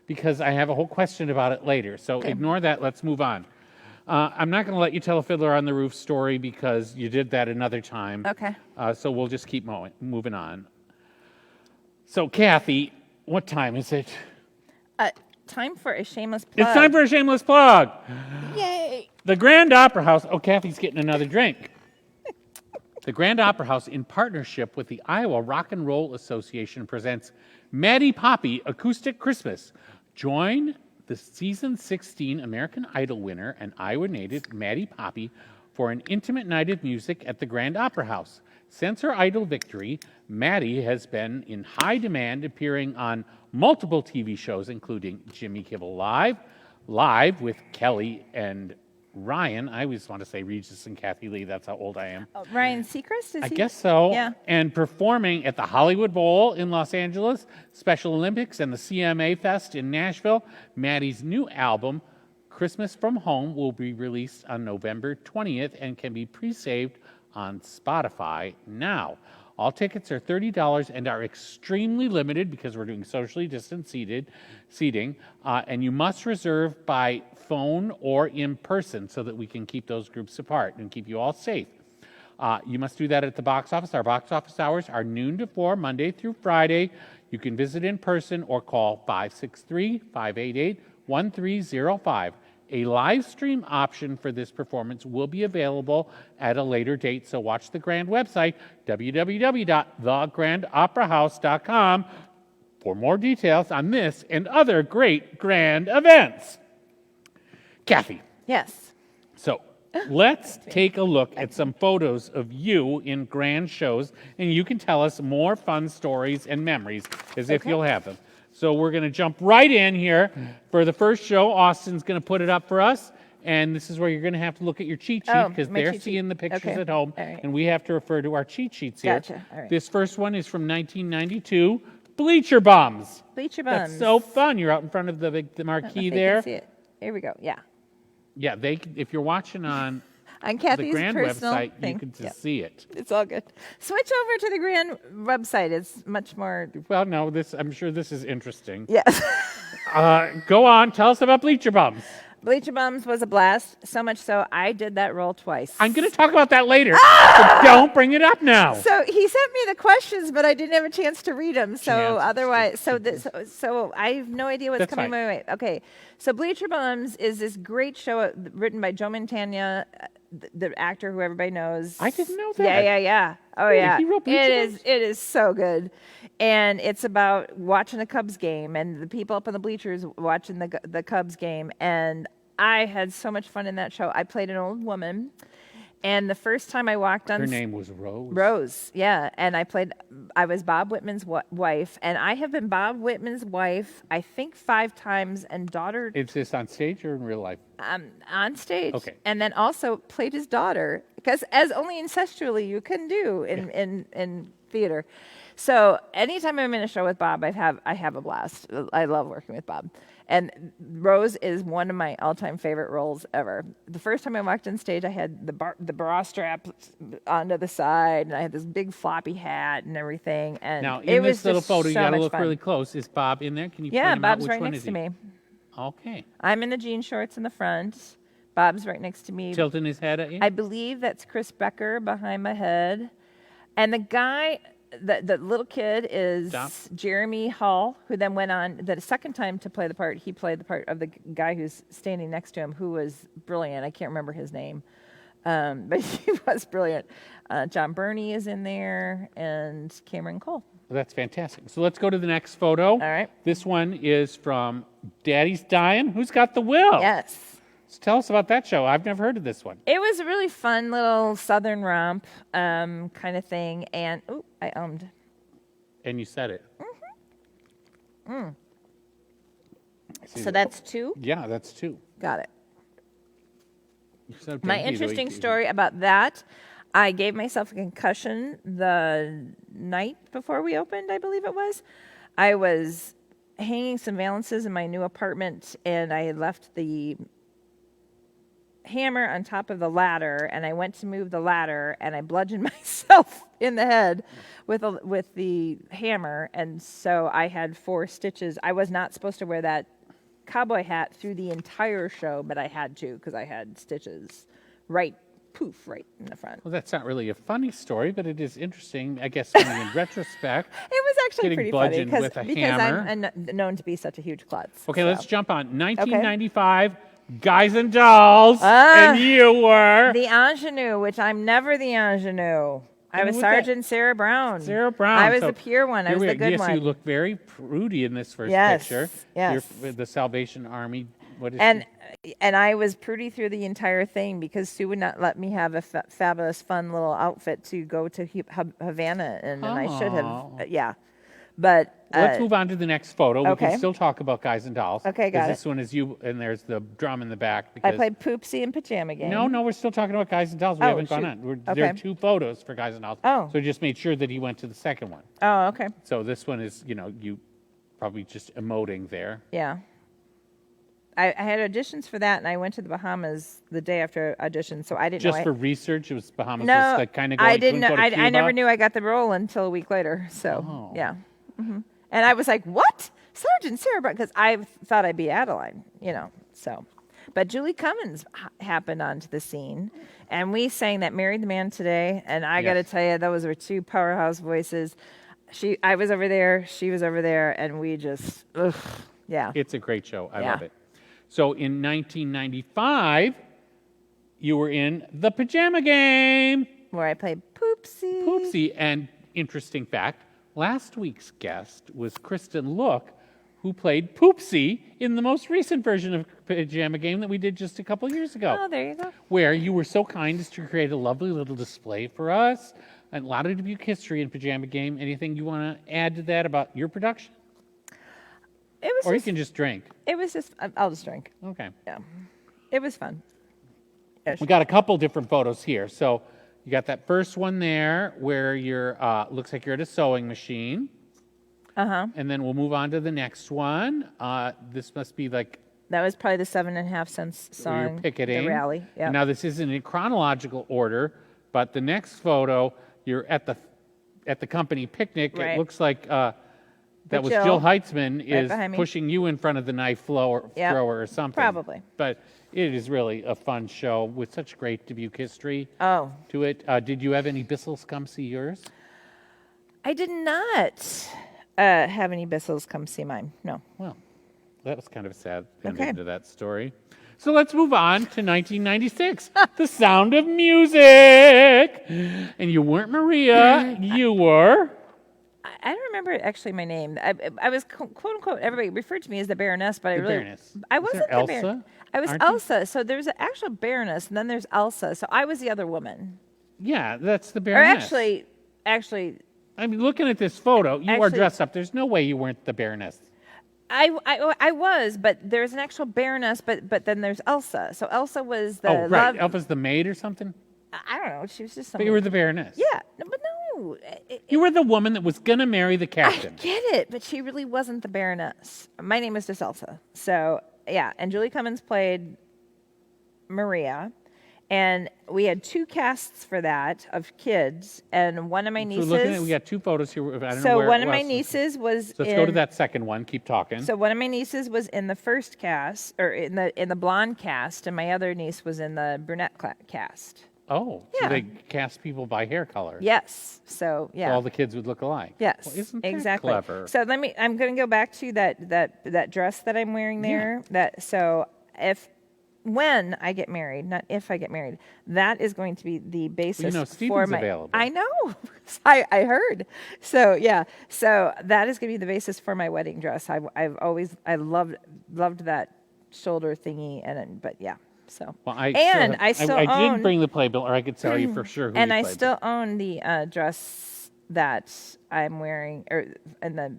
because I have a whole question about it later. So ignore that. Let's move on. I'm not going to let you tell a Fiddler on the Roof story because you did that another time. Okay. So we'll just keep moving on. So, Cathy, what time is it? Time for a shameless plug. It's time for a shameless plug. Yay! The Grand Opera House. Oh, Cathy's getting another drink. The Grand Opera House, in partnership with the Iowa Rock and Roll Association, presents Maddie Poppy Acoustic Christmas. Join the season 16 American Idol winner and Iowa native Maddie Poppy for an intimate night of music at the Grand Opera House. Since her Idol victory, Maddie has been in high demand, appearing on multiple TV shows, including Jimmy Kimmel Live with Kelly and Ryan. I always want to say Regis and Kathy Lee. That's how old I am. Ryan Seacrest, is I he? guess so. Yeah. And performing at the Hollywood Bowl in Los Angeles, Special Olympics, and the CMA Fest in Nashville. Maddie's new album, Christmas from Home, will be released on November 20th and can be pre-saved on Spotify now. All tickets are $30 and are extremely limited because we're doing socially distanced seating, and you must reserve by phone or in person so that we can keep those groups apart and keep you all safe. You must do that at the box office. Our box office hours are noon to 4, Monday through Friday. You can visit in person or call 563-588-1305. A live stream option for this performance will be available at a later date, so watch the Grand website, www.thegrandoperahouse.com, for more details on this and other great Grand events. Kathy. Yes. So let's take a look at some photos of you in Grand shows, and you can tell us more fun stories and memories as if you'll have them. So we're going to jump right in here. For the first show, Austin's going to put it up for us. And this is where you're going to have to look at your cheat sheet because they're seeing the pictures at home. Right. And we have to refer to our cheat sheets here. Gotcha. All right. This first one is from 1992, Bleacher Bombs. Bleacher Bombs. That's so fun. You're out in front of the marquee there. You can see it. Here we go. Yeah. Yeah, if you're watching on Kathy's the Grand personal website, thing. you can just see it. It's all good. Switch over to the Grand website. It's much more. Well, no, I'm sure this is interesting. Yes. Go on. Tell us about Bleacher Bombs. Bleacher Bombs was a blast, so much so I did that role twice. I'm going to talk about that later, but don't bring it up now. So he sent me the questions, but I didn't have a chance to read them. So otherwise, so I have no idea what's coming my way. Okay, so Bleacher Bombs is this great show written by Joe Mantegna, the actor who everybody knows. I didn't know that. Yeah. Oh Really? yeah. He wrote Bleacher Bombs? It is so good. And it's about watching a Cubs game and the people up in the bleachers watching the Cubs game. And I had so much fun in that show. I played an old woman. And the first time I walked on... Her name was Rose? Rose, yeah. And I was Bob Whitman's wife. And I have been Bob Whitman's wife, I think 5 times, and daughter... Is this on stage or in real life? On stage. Okay. And then also played his daughter. Because as only incestually you can do in theater. So anytime I'm in a show with Bob, I have a blast. I love working with Bob. And Rose is one of my all-time favorite roles ever. The first time I walked on stage, I had the bra strap onto the side, and I had this big floppy hat and everything. And now, it in was this little just photo, you so got to much look fun. really close. Is Bob in there? Can you point Yeah, him out? Bob's Which right one next is to he? me. Okay. I'm in the jean shorts in the front. Bob's right next to me. Tilting his head at you? I believe that's Chris Becker behind my head. And the guy, the little kid is Stop. Jeremy Hall, who then went on the second time to play the part. He played the part of the guy who's standing next to him, who was brilliant. I can't remember his name, but he was brilliant. John Burney is in there, and Cameron Cole. Well, that's fantastic. So let's go to the next photo. All right. This one is from Daddy's Dying. Who's Got the Will? Yes. So tell us about that show. I've never heard of this one. It was a really fun little Southern romp kind of thing. And, I ummed. And you said it. So that's 2? Yeah, that's 2. Got it. You're so My dainty, interesting though. story about that, I gave myself a concussion the night before we opened, I believe it was. I was hanging some valances in my new apartment, and I had left the hammer on top of the ladder, and I went to move the ladder, and I bludgeoned myself in the head with the hammer, and so I had 4 stitches. I was not supposed to wear that cowboy hat through the entire show, but I had to because I had stitches right in the front. Well, that's not really a funny story, but it is interesting, I guess, when in retrospect. It was actually Getting pretty funny bludgeoned with a because hammer. I'm known to be such a huge klutz. Okay, so. let's jump on. 1995, Guys and Dolls, and you were... The ingenue, which I'm never the ingenue. I And was who was that? Sergeant Sarah Brown. Sarah Brown. I was So the pure one. I here was we the are. good yes, one. you look very prudy in this first Yes, picture. yes. You're with the Salvation Army. What is And I was prudy through the entire thing because Sue would not let me have a fabulous, fun little outfit to go to Havana, and I should have. Yeah, but Let's move on to the next photo. We okay. can still talk about Guys and Dolls. Okay, got This one is you, and there's the drum in the back. I Because played Poopsie in Pajama Game. No, we're still talking about Guys and Dolls. We Oh, haven't gone shoot. on. Okay. There are 2 photos for Guys and Dolls. Oh. So just made sure that he went to the second one. Oh, okay. So this one is, you probably just emoting there. Yeah. I had auditions for that, and I went to the Bahamas the day after audition, so I didn't know. Just for research, it was Bahamas No, was like kind of going. I didn't know. Go to Cuba? I never knew I got the role until a week later. So Oh. yeah, and I was like, "What, Sergeant Sarah?" Because I thought I'd be Adeline, So, but Julie Cummins happened onto the scene, and we sang that "Married the Man Today," and I got to tell you, those were two powerhouse voices. I was over there, she was over there, and we just, yeah. It's a great show. I love it. So in 1995, you were in The Pajama Game. Where I played Poopsie. Poopsie. And interesting fact, last week's guest was Kristen Look, who played Poopsie in the most recent version of Pajama Game that we did just a couple years ago. Oh, there you go. Where you were so kind as to create a lovely little display for us. And a lot of Dubuque history in Pajama Game. Anything you want to add to that about your production? Or you can just drink. It was just, I'll just drink. Okay. Yeah. It was fun. We got a couple different photos here. So you got that first one there where you're, looks like you're at a sewing machine. Uh-huh. And then we'll move on to the next one. This must be like... That was probably the 7.5 cents song. You're picketing. The rally, yeah. Now this isn't in chronological order, but the next photo, you're at the company picnic. Right. It looks like that was Jill Jill Heitzman is behind me. pushing you in front of the knife thrower or something. Probably. But it is really a fun show with such great Dubuque history to it. Did you have any Bissell's come see yours? I did not have any Bissell's come see mine. No. Well, that was kind of a sad ending to that story. So let's move on to 1996, The Sound of Music. And you weren't Maria, you were... I don't remember actually my name. I was quote unquote, everybody referred to me as the Baroness, but Baroness. I wasn't the Elsa? Baroness. I was Elsa. So there's an actual Baroness, and then there's Elsa. So I was the other woman. Yeah, that's the Or Baroness. actually, I mean, looking at this photo, you are Actually- dressed up. There's no way you weren't the Baroness. I was, but there's an actual Baroness, but then there's Elsa. So Elsa was the Oh, right. love. Elsa's the maid or something? I don't know. She was just But something. you were the Baroness. Yeah, but no. You were the woman that was going to marry the I captain. get it, but she really wasn't the Baroness. My name is just Elsa. So, yeah, and Julie Cummins played Maria. And we had two casts for that of kids, and one of my nieces. So looking at, we got two photos here. I don't know So where one it of my was. nieces was. So let's go to that second one. Keep talking. So one of my nieces was in the first cast, or in the blonde cast, and my other niece was in the brunette cast. Oh, Yeah. so they cast people by hair color. Yes. So yeah. So all the kids would look alike. Yes, Well, isn't that exactly. clever? So I'm going to go back to that dress that I'm wearing there. When I get married, not if I get married, that is going to be the basis for Stephen's my. available. I know, I heard. So yeah, so that is going to be the basis for my wedding dress. I've always loved that shoulder thingy, but yeah. So Well, I still I own. did bring the playbill, or I could tell you for sure who And you I played. still own the dress that I'm wearing, and the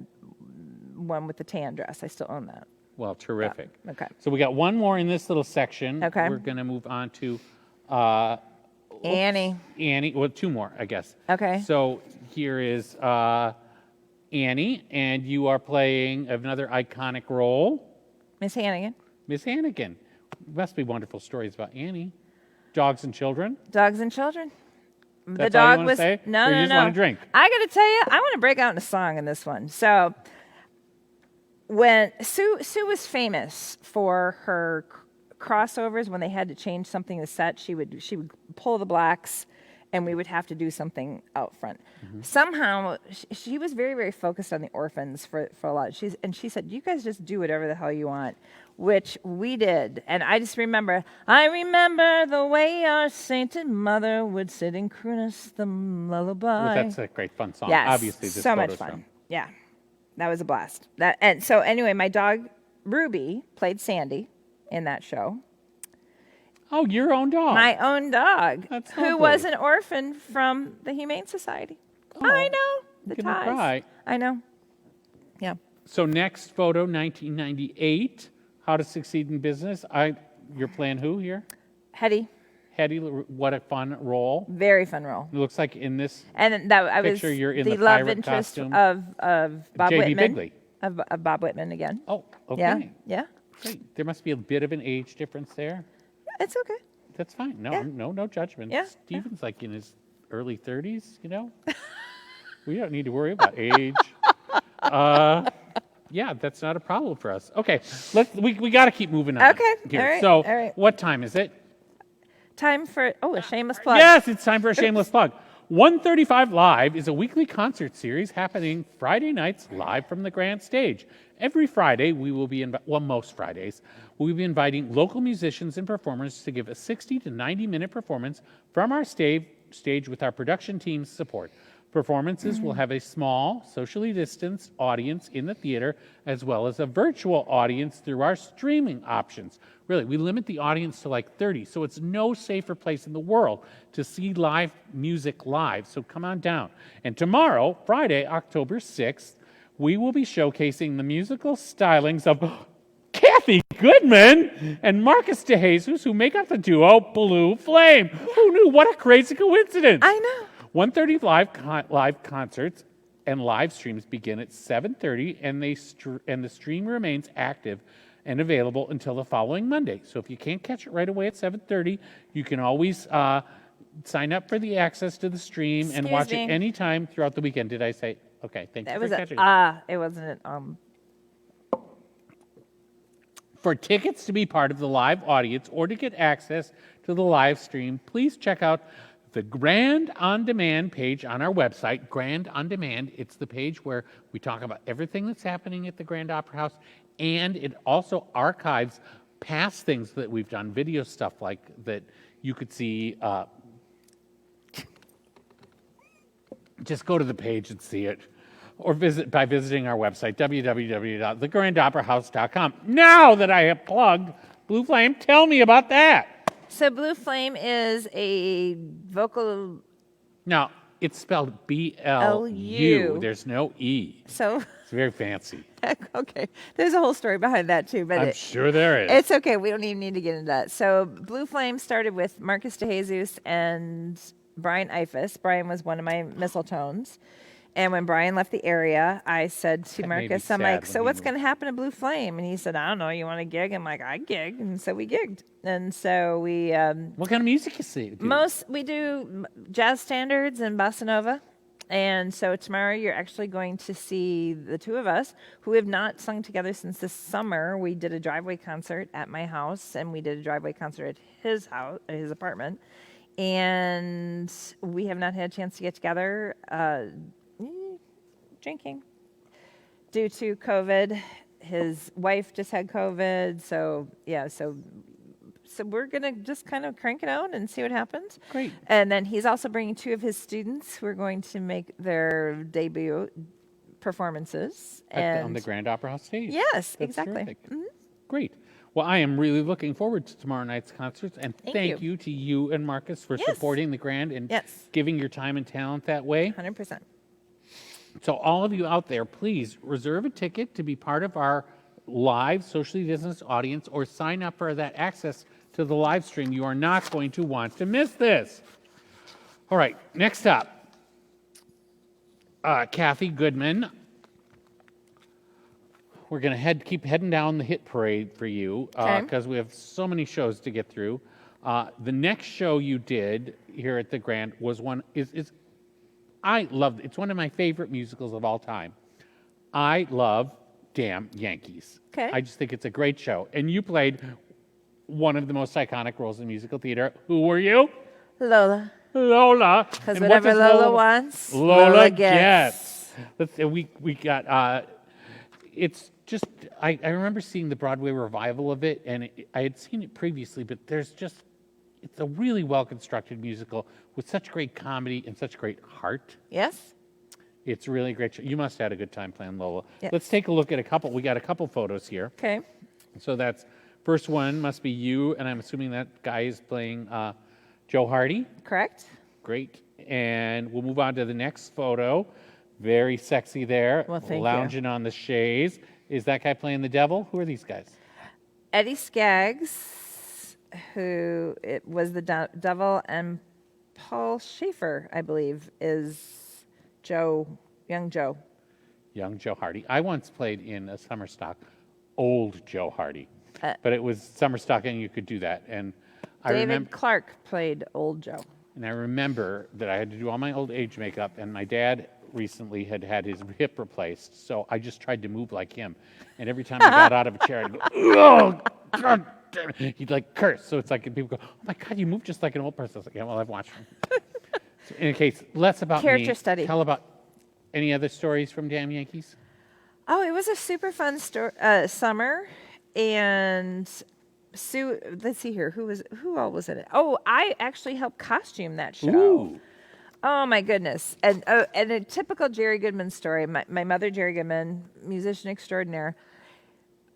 one with the tan dress. I still own that. Well, terrific. Okay. So we got one more in this little section. Okay. We're going to move on to Annie. Annie. Well, two more, I guess. Okay. So here is Annie, and you are playing another iconic role, Miss Hannigan. Miss Hannigan. Must be wonderful stories about Annie. Dogs and children. Dogs and children. That's the all you dog wanna was say? no, Or you no, just no. wanna drink? I got to tell you, I want to break out in a song in this one. So when Sue was famous for her crossovers, when they had to change something to set, she would pull the blacks, and we would have to do something out front. Mm-hmm. Somehow, she was very, very focused on the orphans for a lot. She said, "You guys just do whatever the hell you want," which we did. And I just remember the way our sainted mother would sit and croon us the lullaby. Well, that's a great fun song. Yes, Obviously, this so much photo's fun. from. Yeah, that was a blast. And so anyway, my dog Ruby played Sandy in that show. Oh, your own dog. My own dog, That's who lovely. was an orphan from the Humane Society. Oh, I know the gonna ties. cry. I know. Yeah. So next photo, 1998. How to Succeed in Business. You're playing who here? Hetty, Hetty. What a fun role. very fun role. It looks like in this And that I was picture, you're in the the love pirate interest costume. of Bob J.B. Whitman. Bigley. Of Bob Whitman again. Oh, okay. Yeah. Yeah. Great. There must be a bit of an age difference there. It's okay. That's fine. No, Yeah. no judgment. Yeah, Steven's like in his early 30s, you know? We don't need to worry about age. Yeah, that's not a problem for us. Okay, we got to keep moving on. Okay, Here. all right, So, all right. what time is it? Time for a shameless plug. Yes, it's time for a shameless plug. 135 Live is a weekly concert series happening Friday nights live from the grand stage. Every Friday, we will be, most Fridays, we'll be inviting local musicians and performers to give a 60 to 90-minute performance from our stage with our production team's support. Performances will have a small, socially distanced audience in the theater, as well as a virtual audience through our streaming options. Really, we limit the audience to like 30, so it's no safer place in the world to see live music live, so come on down. And tomorrow, Friday, October 6th, we will be showcasing the musical stylings of Cathy Goodman and Marcus DeJesus, who make up the duo Blue Flame. Who knew? What a crazy coincidence. I know. 1:30 live concerts and live streams begin at 7:30, and the stream remains active and available until the following Monday. So if you can't catch it right away at 7:30, you can always sign up for the access to the stream and watch it anytime throughout the weekend. Did I say? Okay, thank you for catching it. It wasn't. For tickets to be part of the live audience or to get access to the live stream, please check out the Grand On Demand page on our website. Grand On Demand, it's the page where we talk about everything that's happening at the Grand Opera House, and it also archives past things that we've done, video stuff like that you could see. Just go to the page and see it, or by visiting our website, www.thegrandoperahouse.com. Now that I have plugged Blue Flame, tell me about that. So Blue Flame is a vocal. Now, it's spelled BLU. L-U. There's no E. So, It's very fancy. okay. There's a whole story behind that, too. But I'm sure there is. It's okay. We don't even need to get into that. So Blue Flame started with Marcus DeJesus and Brian Ifus. Brian was one of my mistletones. And when Brian left the area, I said to That made me Marcus, I'm sad like, when so he what's moved. going to happen to Blue Flame? And he said, I don't know. You want to gig? I'm like, I gig. And so we gigged. And so we What kind of music you see? we do jazz standards and bossa nova. And so tomorrow you're actually going to see the two of us who have not sung together since this summer. We did a driveway concert at my house, and we did a driveway concert at his house, at his apartment. And we have not had a chance to get together drinking due to COVID. His wife just had COVID. So, yeah, so we're going to just kind of crank it out and see what happens. Great. And then he's also bringing two of his students who are going to make their debut performances. On the Grand Opera House stage. Yes, That's exactly. terrific. Great. Well, I am really looking forward to tomorrow night's concerts, and thank you to you and Marcus for supporting the Grand and giving your time and talent that way. 100%. So all of you out there, please reserve a ticket to be part of our live socially distanced audience, or sign up for that access to the live stream. You are not going to want to miss this. All right, next up, Cathy Goodman. We're going to keep heading down the hit parade for you because we have so many shows to get through. The next show you did here at the Grand was I love it's one of my favorite musicals of all time. I love Damn Yankees. Okay. I just think it's a great show. And you played one of the most iconic roles in musical theater. Who were you? Lola. Lola. Because And what whatever does Lola wants, Lola gets. We got, it's just, I remember seeing the Broadway revival of it, and I had seen it previously, but it's a really well-constructed musical with such great comedy and such great heart. Yes? It's really a great show. You must have had a good time playing Lola. Yes. Let's take a look at we got a couple photos here. Okay. So that's, first one must be you, and I'm assuming that guy is playing Joe Hardy. Correct. Great. And we'll move on to the next photo. Very sexy there. Well, thank you. Lounging on the chaise. Is that guy playing the devil? Who are these guys? Eddie Skaggs, who it was the devil, and Paul Schaefer, I believe, is young Joe. Young Joe Hardy. I once played in a summer stock old Joe Hardy. but it was summer stock, and you could do that. And I David remember, Clark played Old Joe. and I remember that I had to do all my old age makeup, and my dad recently had his hip replaced, so I just tried to move like him. And every time I got out of a chair, I'd go, "Oh, God damn it." He'd like curse. So it's like people go, "Oh my God, you move just like an old person." I was like, "Yeah, well, I've watched him." So in any case, less about Character me. study. Tell about any other stories from Damn Yankees. Oh, it was a super fun summer, and Sue. Let's see here. Who all was in it? Oh, I actually helped costume that show. Ooh. Oh my goodness! And a typical Jerry Goodman story. My mother, Jerry Goodman, musician extraordinaire.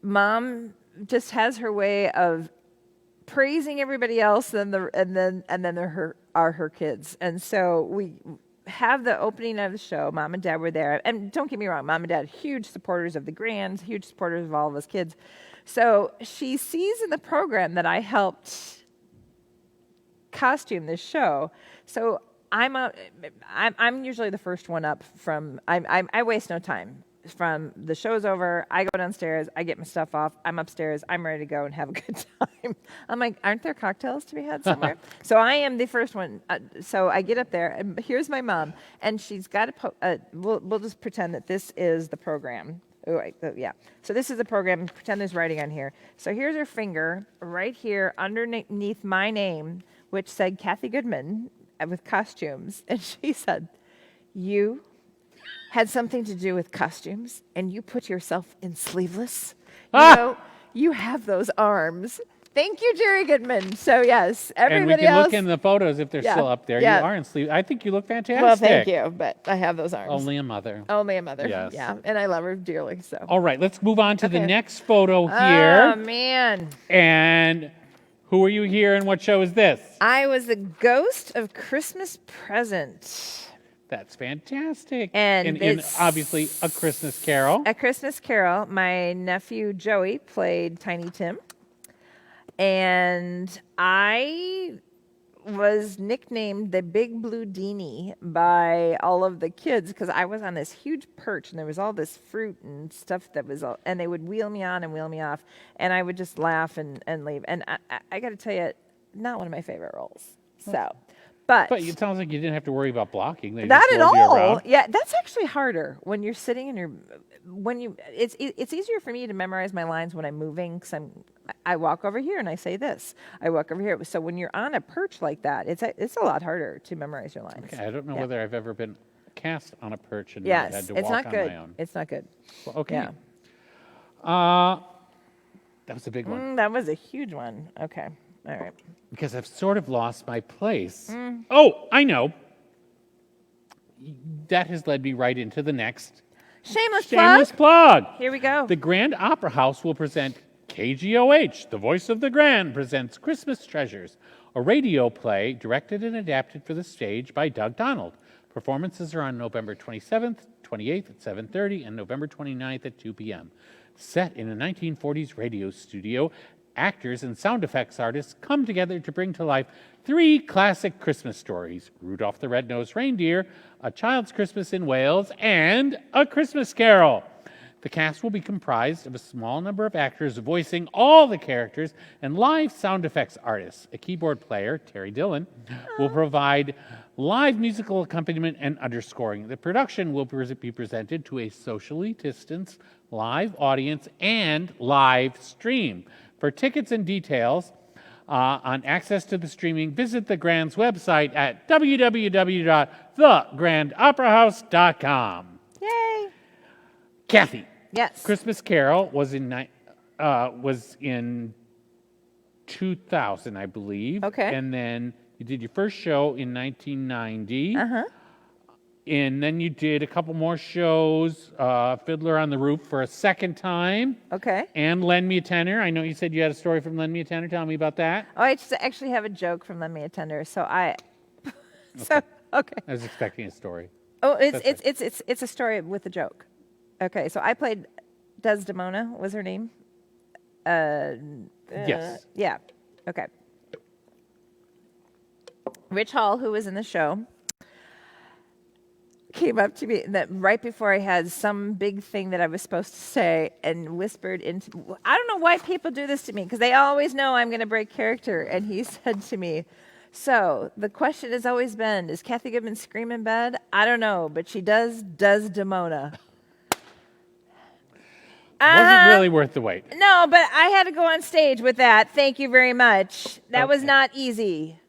Mom just has her way of praising everybody else, and then are her kids. And so we have the opening of the show. Mom and Dad were there, and don't get me wrong, Mom and Dad, huge supporters of the Grands, huge supporters of all of us kids. So she sees in the program that I helped costume this show. So I'm usually the first one up from. I waste no time. From the show's over, I go downstairs, I get my stuff off, I'm upstairs, I'm ready to go and have a good time. I'm like, aren't there cocktails to be had somewhere? So I am the first one. So I get up there, and here's my mom, and she's got we'll just pretend that this is the program. Yeah. So this is the program. Pretend there's writing on here. So here's her finger right here underneath my name, which said Cathy Goodman with costumes, and she said, "You had something to do with costumes, and you put yourself in sleeveless. You know, you have those arms." Thank you, Jerry Goodman. So yes, everybody And we can else. look in the photos if they're still up there. Yeah. You are in sleeve. I think you look fantastic. Well, thank you, but I have those arms. Only a mother. Only a mother. Yes. Yeah, and I love her dearly. So. All right, let's move on to the Okay. next photo Oh here. man. And who are you here, and what show is this? I was the ghost of Christmas Present. That's fantastic. And in it's obviously A Christmas Carol. A Christmas Carol. My nephew Joey played Tiny Tim. And I was nicknamed the Big Blue Deanie by all of the kids because I was on this huge perch and there was all this fruit and stuff that was all, and they would wheel me on and wheel me off, and I would just laugh and leave. And I got to tell you, not one of my favorite roles. So, but But it sounds like you didn't have to worry about blocking. They not just at rolled you all. around. Yeah, that's actually harder when you're sitting and it's easier for me to memorize my lines when I'm moving because I walk over here and I say this. I walk over here. So when you're on a perch like that, it's a lot harder to memorize your lines. Okay, I don't know Yeah. whether I've ever been cast on a perch and Yes, had to it's walk not on good. my own. It's not good. Well, okay. Yeah. That was a big one. That was a huge one. Okay. All right. Because I've sort of lost my place. Oh, I know. That has led me right into the next Shameless shameless plug. plug. Here we go. The Grand Opera House will present KGOH, The Voice of the Grand, presents Christmas Treasures, a radio play directed and adapted for the stage by Doug Donald. Performances are on November 27th, 28th at 7:30, and November 29th at 2 p.m. Set in a 1940s radio studio, actors and sound effects artists come together to bring to life 3 classic Christmas stories: Rudolph the Red-Nosed Reindeer, A Child's Christmas in Wales, and A Christmas Carol. The cast will be comprised of a small number of actors voicing all the characters and live sound effects artists. A keyboard player, Terry Dillon, will provide live musical accompaniment and underscoring. The production will be presented to a socially distanced live audience and live stream. For tickets and details on access to the streaming, visit the Grand's website at www.thegrandoperahouse.com. Yay. Cathy, Yes. Christmas Carol was in 2000, I believe. Okay. And then you did your first show in 1990. Uh-huh. And then you did a couple more shows, Fiddler on the Roof for a second time, Okay. and Lend Me a Tenor. I know you said you had a story from Lend Me a Tenor. Tell me about that. Oh, I just actually have a joke from Lend Me a Tender. So okay. I was expecting a story. Oh, That's it's a story with a joke. Okay, so I played Desdemona, was her name? Yes. Yeah. Okay. Rich Hall, who was in the show, came up to me right before I had some big thing that I was supposed to say and whispered into. I don't know know why people do this to me, because they always know I'm going to break character. And he said to me, so the question has always been, does Cathy Goodman scream in bed? I don't know, but she does Demona. Wasn't really worth the wait. No, but I had to go on stage with that. Thank you very much. That was Okay. not easy.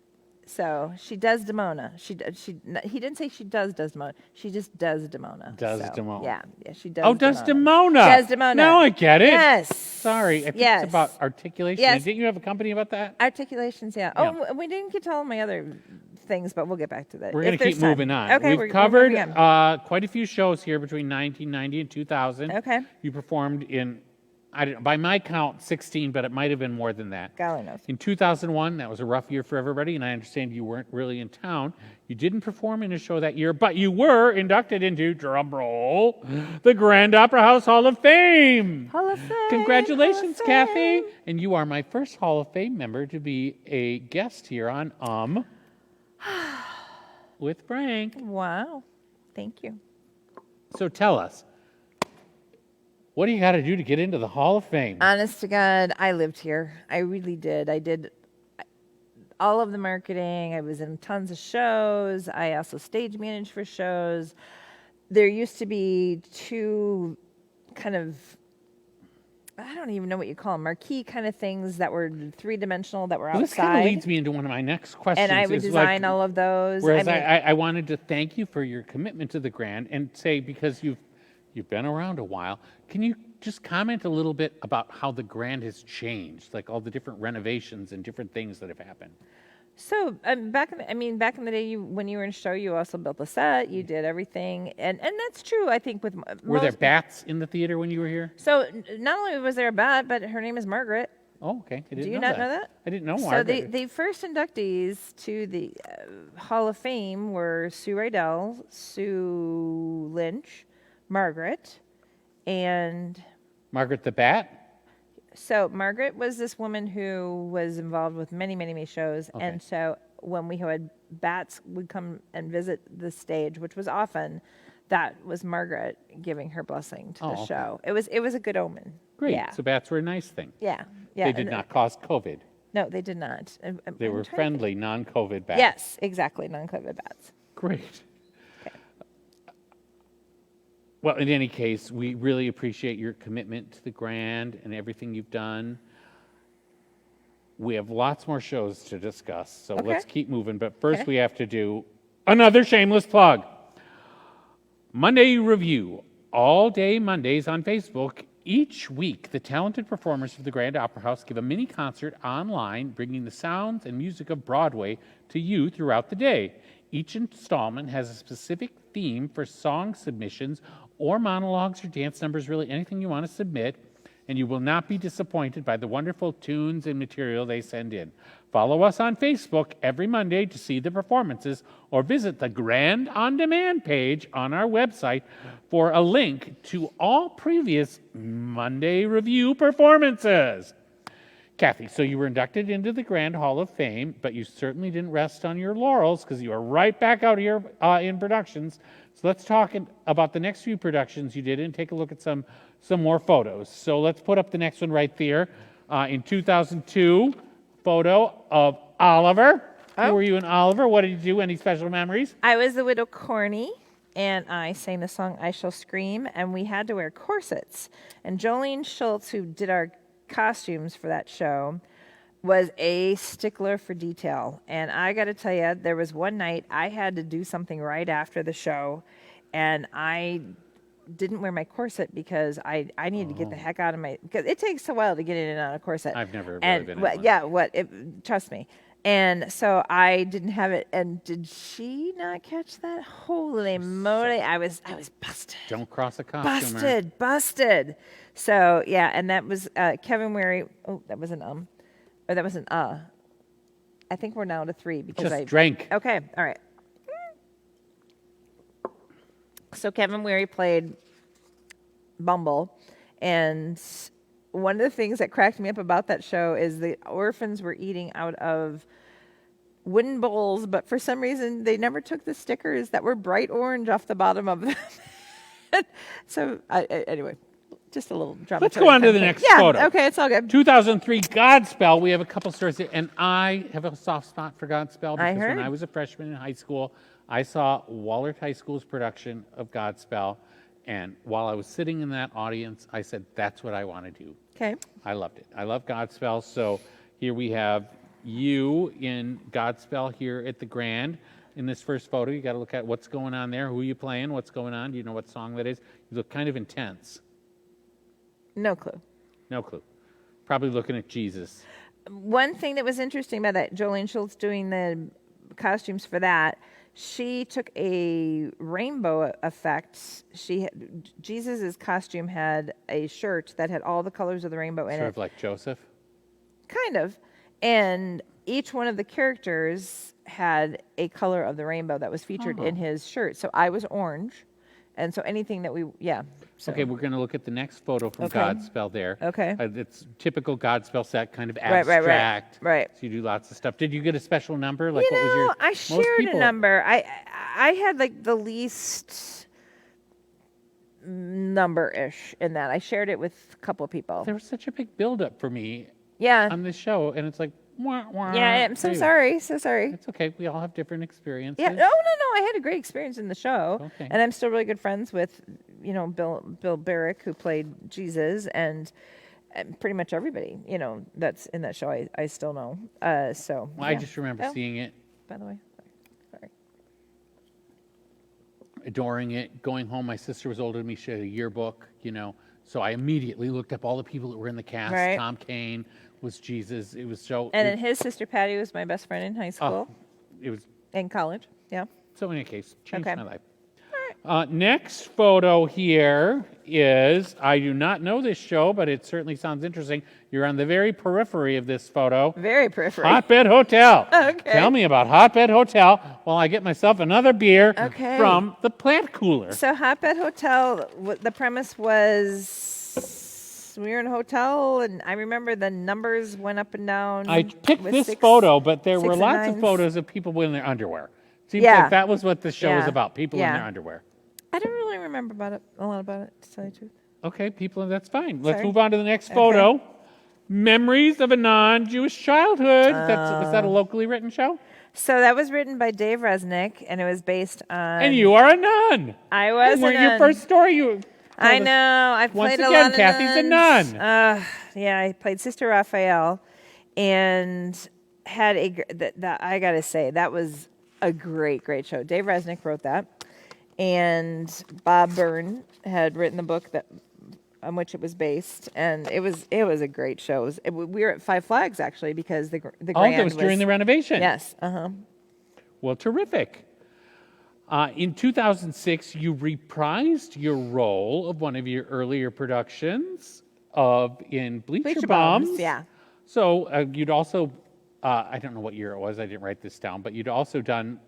So she does Demona. He didn't say she does Demona. She just does Demona. Does So, Demona. Yeah, she does. Oh, does Demona. Does Demona. Now I get it. Yes. Sorry, I think Yes. it's about articulation. Yes. And didn't you have a company about that? Articulations, yeah. Oh, we didn't get to all my other things, but we'll get back to that. We're going to keep moving on. Okay, We've we're covered moving on. quite a few shows here between 1990 and 2000. Okay. You performed in, I don't know, by my count, 16, but it might have been more than that. Golly knows. In 2001, that was a rough year for everybody, and I understand you weren't really in town. You didn't perform in a show that year, but you were inducted into, drum roll, the Grand Opera House Hall of Fame. Hall of Fame. Congratulations, Hall of Cathy. Fame. And you are my first Hall of Fame member to be a guest here on with Frank. Wow. Thank you. So tell us, what do you got to do to get into the Hall of Fame? Honest to God, I lived here. I really did. I did all of the marketing. I was in tons of shows. I also stage managed for shows. There used to be two kind of, I don't even know what you call them, marquee kind of things that were three-dimensional that were Well, this kind outside. of leads me into one of my next questions. And I would is design all of those. Whereas I mean, I wanted to thank you for your commitment to the Grand and say, because you've been around a while, can you just comment a little bit about how the Grand has changed, like all the different renovations and different things that have happened? So back in the day, when you were in a show, you also built the set. You did everything, and that's true. I think with Were there bats in the theater when you were here? So not only was there a bat, but her name is Margaret. Oh, okay. I didn't Do you not know that? I didn't know So Margaret. the first inductees to the Hall of Fame were Sue Rydell, Sue Lynch, Margaret, and Margaret the Bat? so Margaret was this woman who was involved with many, many, many shows. Okay. And so when we had bats would come and visit the stage, which was often, that was Margaret giving her blessing to the okay. show. It was a good omen. Great. Yeah. So bats were a nice thing. Yeah. Yeah. They did and- not cause COVID. No, they did not. They I'm were trying to friendly, non-COVID bats. Yes, exactly. Non-COVID bats. Great. Well, in any case, we really appreciate your commitment to the Grand and everything you've done. We have lots more shows to discuss, so Okay. let's keep moving. But first, Okay. we have to do another shameless plug. Monday Review, all day Mondays on Facebook. Each week, the talented performers of the Grand Opera House give a mini concert online, bringing the sounds and music of Broadway to you throughout the day. Each installment has a specific theme for song submissions or monologues or dance numbers, really anything you want to submit, and you will not be disappointed by the wonderful tunes and material they send in. Follow us on Facebook every Monday to see the performances, or visit the Grand On Demand page on our website for a link to all previous Monday Review performances. Cathy, so you were inducted into the Grand Hall of Fame, but you certainly didn't rest on your laurels because you are right back out here in productions. So let's talk about the next few productions you did and take a look at some more photos. So let's put up the next one right there. In 2002, photo of Oliver. Who were you in Oliver? What did you do? Any special memories? I was the widow Corny, and I sang the song I Shall Scream, and we had to wear corsets. And Jolene Schultz, who did our costumes for that show, was a stickler for detail. And I got to tell you, there was one night I had to do something right after the show, and I didn't wear my corset because I needed to get the heck out of my, because it takes a while to get in and out of corset. I've never really and been in well, one. yeah, trust me. And so I didn't have it. And did she not catch that? Holy moly! I was busted. Don't cross a costumer. Busted. So yeah, and that was Kevin Wary. Oh, that was an or that was an I think we're now to 3 because Just I drank. Okay, all right. So Kevin Wary played Bumble, and one of the things that cracked me up about that show is the orphans were eating out of wooden bowls, but for some reason they never took the stickers that were bright orange off the bottom of them. So anyway, Just a little dramatic. Let's go on to the next photo. Okay, it's all good. 2003 Godspell. We have a couple stories here, and I have a soft spot for Godspell I because when heard. I was a freshman in high school, I saw Wahlert High School's production of Godspell, and while I was sitting in that audience, I said, that's what I want to do. Okay. I loved it. I love Godspell. So here we have you in Godspell here at the Grand. In this first photo, you got to look at what's going on there. Who are you playing? What's going on? Do you know what song that is? You look kind of intense. No clue. No clue. Probably looking at Jesus. One thing that was interesting about that, Jolene Schultz doing the costumes for that, she took a rainbow effect. Jesus's costume had a shirt that had all the colors of the rainbow in it. Sort of like Joseph? Kind of. And each one of the characters had a color of the rainbow that was featured in his shirt. So I was orange. And so anything that so. Okay, we're going to look at the next photo from Okay. Godspell there. Okay. It's typical Godspell set, kind of Right. abstract. Right. So you do lots of stuff. Did you get a special number? Like You what was your? know, I most shared a people- number. I had like the least number-ish in that. I shared it with a couple of people. There was such a big buildup for me Yeah. on this show, and it's like, wah, wah. Yeah, I'm so Anyway, sorry. So sorry. It's okay. We all have different experiences. Yeah. No. I had a great experience in the show. Okay. And I'm still really good friends with, Bill Barrick, who played Jesus, and pretty much everybody, that's in that show I still know. So. Well, I yeah. just remember Oh, seeing it, by the way. Sorry. adoring it, going home. My sister was older than me. She had a yearbook, So I immediately looked up all the people that were in the cast. Right. Tom Kane was Jesus. It was so. And then his sister Patty was my best friend in high school. It was. In college. Yeah. So in any case, changed Okay. my life. Next photo here is, I do not know this show, but it certainly sounds interesting. You're on the very periphery of this photo. Very periphery. Hotbed Hotel. Okay. Tell me about Hotbed Hotel while I get myself another beer Okay. from the plant cooler. So Hotbed Hotel, the premise was we were in a hotel, and I remember the numbers went up and down. I picked with this 6, photo, but there were 6 and lots of 9s. photos of people in their underwear. Seems Yeah. like that was what the show was Yeah. about, people in Yeah. their underwear. I don't really remember a lot about it, to tell you the truth. Okay, people, that's fine. Let's Sorry. move on to the next photo. Memories of a non-Jewish childhood. Was that a locally written show? So that was written by Dave Resnick, and it was based on. And you are a nun. I was a Weren't your nun. first story you I told us- know. I've Once played a again, lot of Kathy's a nuns. nun. Yeah, I played Sister Raphael, and had I gotta say that was a great show. Dave Resnick wrote that, and Bob Byrne had written the book on which it was based, and it was a great show. We were at Five Flags actually because the Oh, grand that was during the renovation. Yes. Well, terrific. In 2006, you reprised your role of one of your earlier productions in Bleacher Bombs. Yeah. So you'd also, I don't know what year it was, I didn't write this down, but you'd also done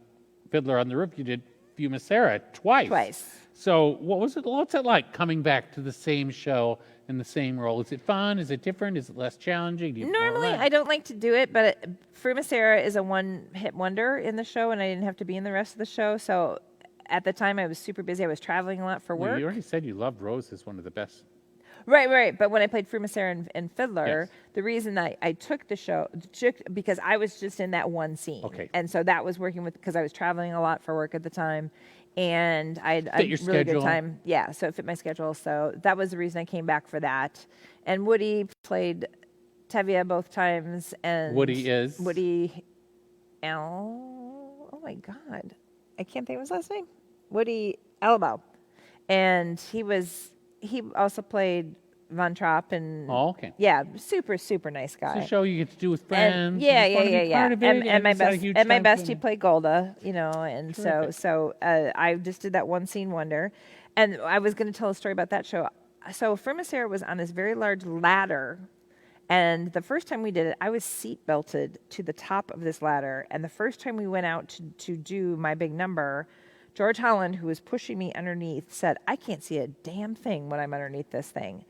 Fiddler on the Roof. You did Fumicera twice. So what's it like coming back to the same show in the same role? Is it fun? Is it different? Is it less challenging? Do you Normally, I don't like to do it, but Fumicera is a one-hit wonder in the show, and I didn't have to be in the rest of the show. So at the time, I was super busy. I was traveling a lot for work. You already said you loved Rose as one of the best. Right. But when I played Fumicera and Fiddler, Yes. the reason I took the show, because I was just in that one scene. Okay. And so that was working because I was traveling a lot for work at the time. And I had a Fit your really schedule. good time. Yeah, so it fit my schedule. So that was the reason I came back for that. And Woody played Tevye both times. And Woody is? Woody oh my God. I can't think of his last name. Woody Alabau. And he also played Von Trapp, and Oh, okay. yeah, super nice guy. It's a show you get to do with And friends. yeah. You just wanna be part of it, And my it's not a best, huge and my time bestie played Golda, and Terrific. so I just did that one scene wonder, and I was going to tell a story about that show. So Fumicera was on this very large ladder, and the first time we did it, I was seat belted to the top of this ladder, and the first time we went out to do my big number, George Holland, who was pushing me underneath, said, "I can't see a damn thing when I'm underneath this thing."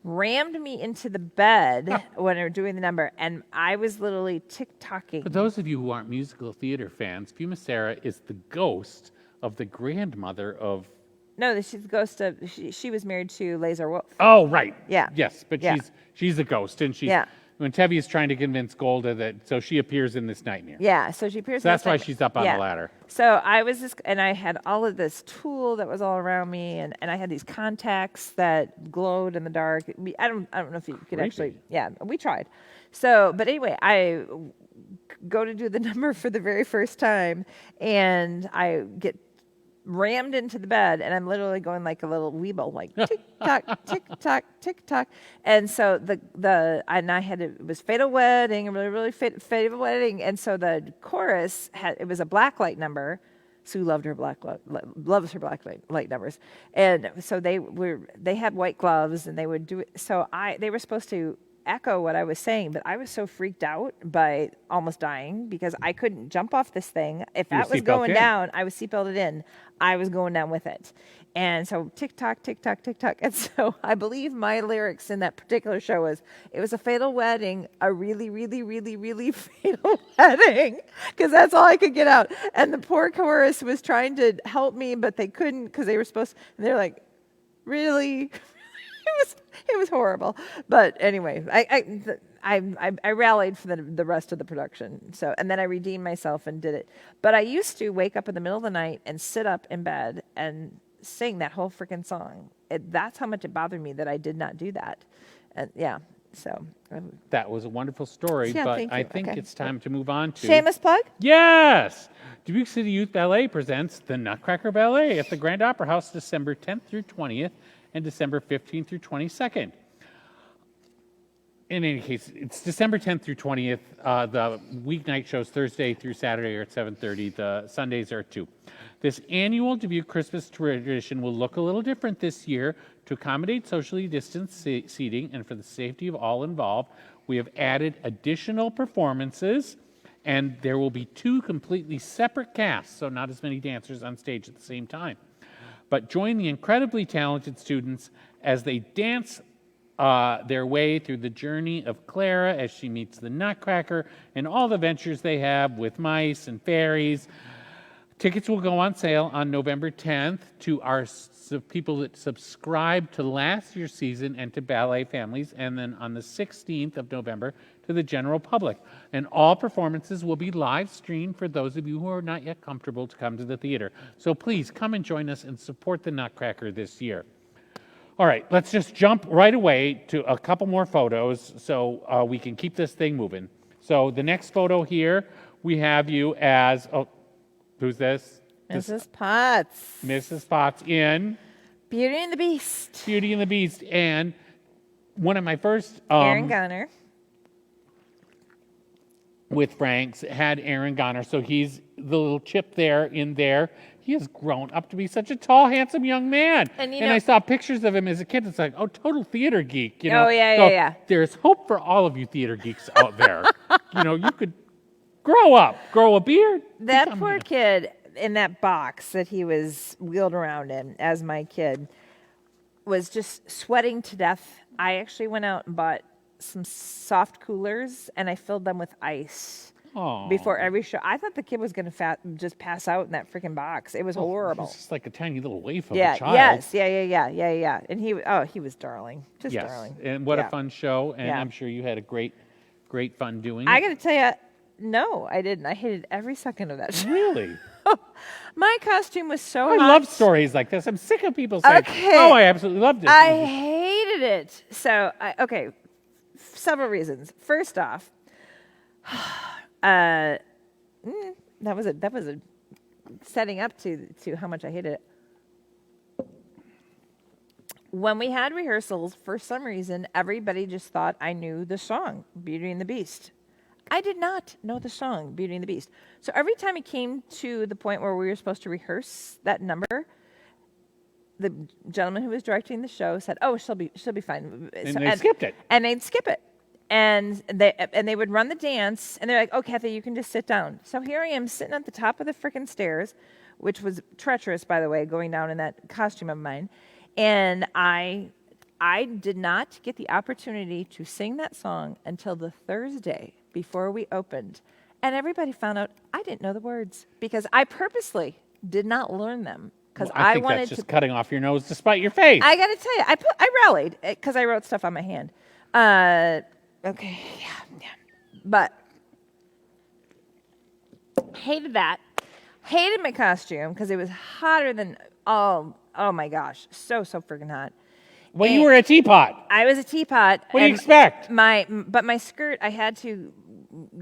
Rammed me into the bed when we were doing the number, and I was literally tick-tocking. For those of you who aren't musical theater fans, Fumicera is the ghost of the grandmother of No, she's the ghost of. She was married to Lazar Wolf. Oh, right. Yeah. Yes, but Yeah. she's a ghost, and she's Yeah. when Tevye is trying to convince Golda that, so she appears in this nightmare. Yeah, so she appears. So in that's this why nightmare. she's up on the ladder. So I was just, and I had all of this tulle that was all around me, and I had these contacts that glowed in the dark. I don't know if you could Creepy. actually. Yeah, we tried. So, but anyway, I go to do the number for the very first time, and I get rammed into the bed, and I'm literally going like a little weeble, like tick tock, tick tock. And so it was Fatal Wedding, a really fatal wedding. And so the chorus it was a blacklight number. Sue loves her blacklight numbers, and so they had white gloves, and they would do it. So they were supposed to echo what I was saying, but I was so freaked out by almost dying because I couldn't jump off this thing. If that was going down, I was seatbelted in. I was going down with it. And so tick tock, tick tock, tick tock. And so I believe my lyrics in that particular show it was a fatal wedding, a really, really, really, really fatal wedding, because that's all I could get out. And the poor chorus was trying to help me, but they couldn't because they were supposed to, and they're like, really? It was horrible. But anyway, I rallied for the rest of the production. So, and then I redeemed myself and did it. But I used to wake up in the middle of the night and sit up in bed and sing that whole freaking song. That's how much it bothered me that I did not do that. And yeah, so. That was a wonderful story, Yeah, but thank I you. think Okay. it's time to move on to... Shameless plug? Yes! Dubuque City Youth Ballet presents the Nutcracker Ballet at the Grand Opera House December 10th through 20th and December 15th through 22nd. In any case, it's December 10th through 20th. The weeknight shows Thursday through Saturday are at 7:30. The Sundays are at 2. This annual Dubuque Christmas tradition will look a little different this year. To accommodate socially distanced seating and for the safety of all involved, we have added additional performances, and there will be 2 completely separate casts, so not as many dancers on stage at the same time. But join the incredibly talented students as they dance their way through the journey of Clara as she meets the Nutcracker and all the ventures they have with mice and fairies. Tickets will go on sale on November 10th to our people that subscribe to last year's season and to ballet families, and then on the 16th of November to the general public. And all performances will be live streamed for those of you who are not yet comfortable to come to the theater. So please come and join us and support the Nutcracker this year. All right, let's just jump right away to a couple more photos so we can keep this thing moving. So the next photo here, we have you as, who's this? Mrs. Potts. Mrs. Potts in Beauty and the Beast. Beauty and the Beast. And one of my first... Aaron Gunner. With Frank's had Aaron Gunner. So he's the little chip there in there. He has grown up to be such a tall, handsome young man. And I saw pictures of him as a kid. It's like, total theater geek. You know? Oh, yeah. There's hope for all of you theater geeks out there. You could grow up, grow a beard. That poor kid in that box that he was wheeled around in as my kid was just sweating to death. I actually went out and bought some soft coolers, and I filled them with ice before every show. I thought the kid was going to just pass out in that freaking box. It was horrible. It's just like a tiny little waif of a child. Yes, yeah. And he was darling, just darling. And what a fun show, and I'm sure you had a great fun doing it. I got to tell you, no, I didn't. I hated every second of that show. Really? My costume was so I hot. love stories like this. I'm sick of people saying, I absolutely loved it. I hated it. So, several reasons. First off, that was a setting up to how much I hated it. When we had rehearsals, for some reason, everybody just thought I knew the song, Beauty and the Beast. I did not know the song, Beauty and the Beast. So every time it came to the point where we were supposed to rehearse that number, the gentleman who was directing the show said, she'll be fine. And they skipped it. And they'd skip it. And they would run the dance, and they're like, Cathy, you can just sit down. So here I am sitting at the top of the frickin' stairs, which was treacherous, by the way, going down in that costume of mine. And I did not get the opportunity to sing that song until the Thursday before we opened. And everybody found out I didn't know the words because I purposely did not learn them because I I think wanted that's to. just cutting off your nose to spite your face. I got to tell you, I rallied because I wrote stuff on my hand. Okay, yeah. But hated that. Hated my costume because it was hotter than oh my gosh, so freaking hot. Well, you were a teapot. I was a teapot. What do you and expect? But my skirt, I had to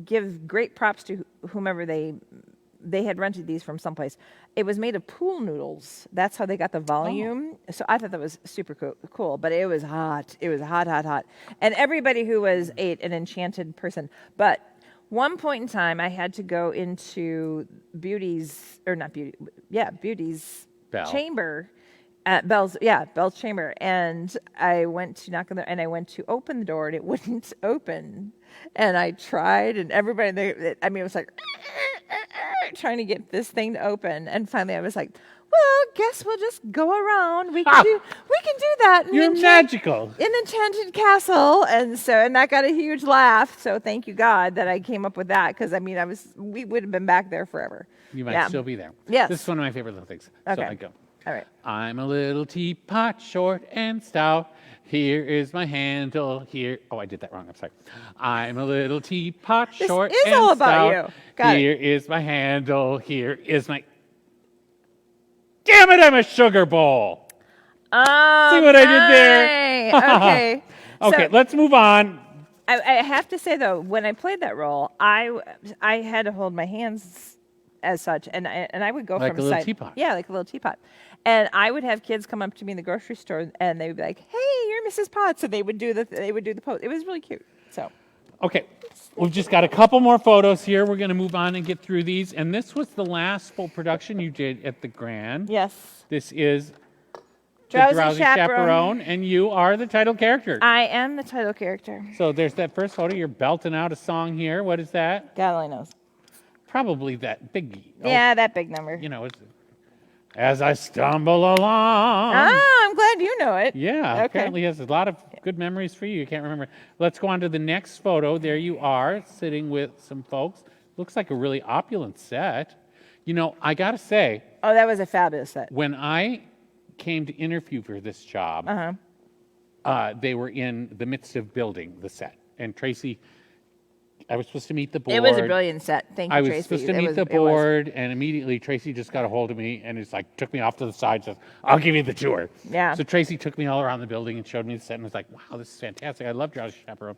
give great props to whomever they had rented these from someplace. It was made of pool noodles. That's how they got the volume. So I thought that was super cool. But it was hot. It was hot. And everybody who was an enchanted person. But one point in time, I had to go into Beauty's Belle. chamber. Bell's chamber, and I went to knock on the, and I went to open the door, and it wouldn't open, and I tried, and everybody, it was like trying to get this thing to open, and finally I was like, well, guess we'll just go around. We can do that. In You're magical. In Enchanted Castle, and that got a huge laugh. So thank you God that I came up with that, because we would have been back there forever. You might still be there. Yes. This is one of my favorite little things. Okay. So I go. All right. I'm a little teapot, short and stout. Here is my handle. Here. Oh, I did that wrong. I'm sorry. I'm a little teapot, short and stout. This is all about you. Got Here is my handle. Here is my. Damn it! I'm a sugar bowl. Oh, see what I did there? Okay. Okay, So, let's move on. I have to say though, when I played that role, I had to hold my hands as such, and I would go Like from a little side. teapot. Yeah, like a little teapot. And I would have kids come up to me in the grocery store, and they would be like, "Hey, you're Mrs. Potts," and they would do the pose. It was really cute. So. Okay, we've just got a couple more photos here. We're going to move on and get through these. And this was the last full production you did at the Grand. Yes. This is Drowsy the Drowsy Chaperone, and you are the title character. I am the title character. So there's that first photo. You're belting out a song here. What is that? God only knows. Probably that big. Yeah, that big number. You know, it's as I stumble along. I'm glad you know it. Yeah, Okay. apparently has a lot of good memories for you. You can't remember. Let's go on to the next photo. There you are, sitting with some folks. Looks like a really opulent set. You know, I got to say. Oh, that was a fabulous set. When I came to interview for this job, they were in the midst of building the set. And Tracy, I was supposed to meet the board. It was a brilliant set. Thank you, I was Tracy. supposed to meet the board, and immediately Tracy just got a hold of me and it's like took me off to the side and says, I'll give you the tour. Yeah. So Tracy took me all around the building and showed me the set and was like, wow, this is fantastic. I love Drowsy Chaperone.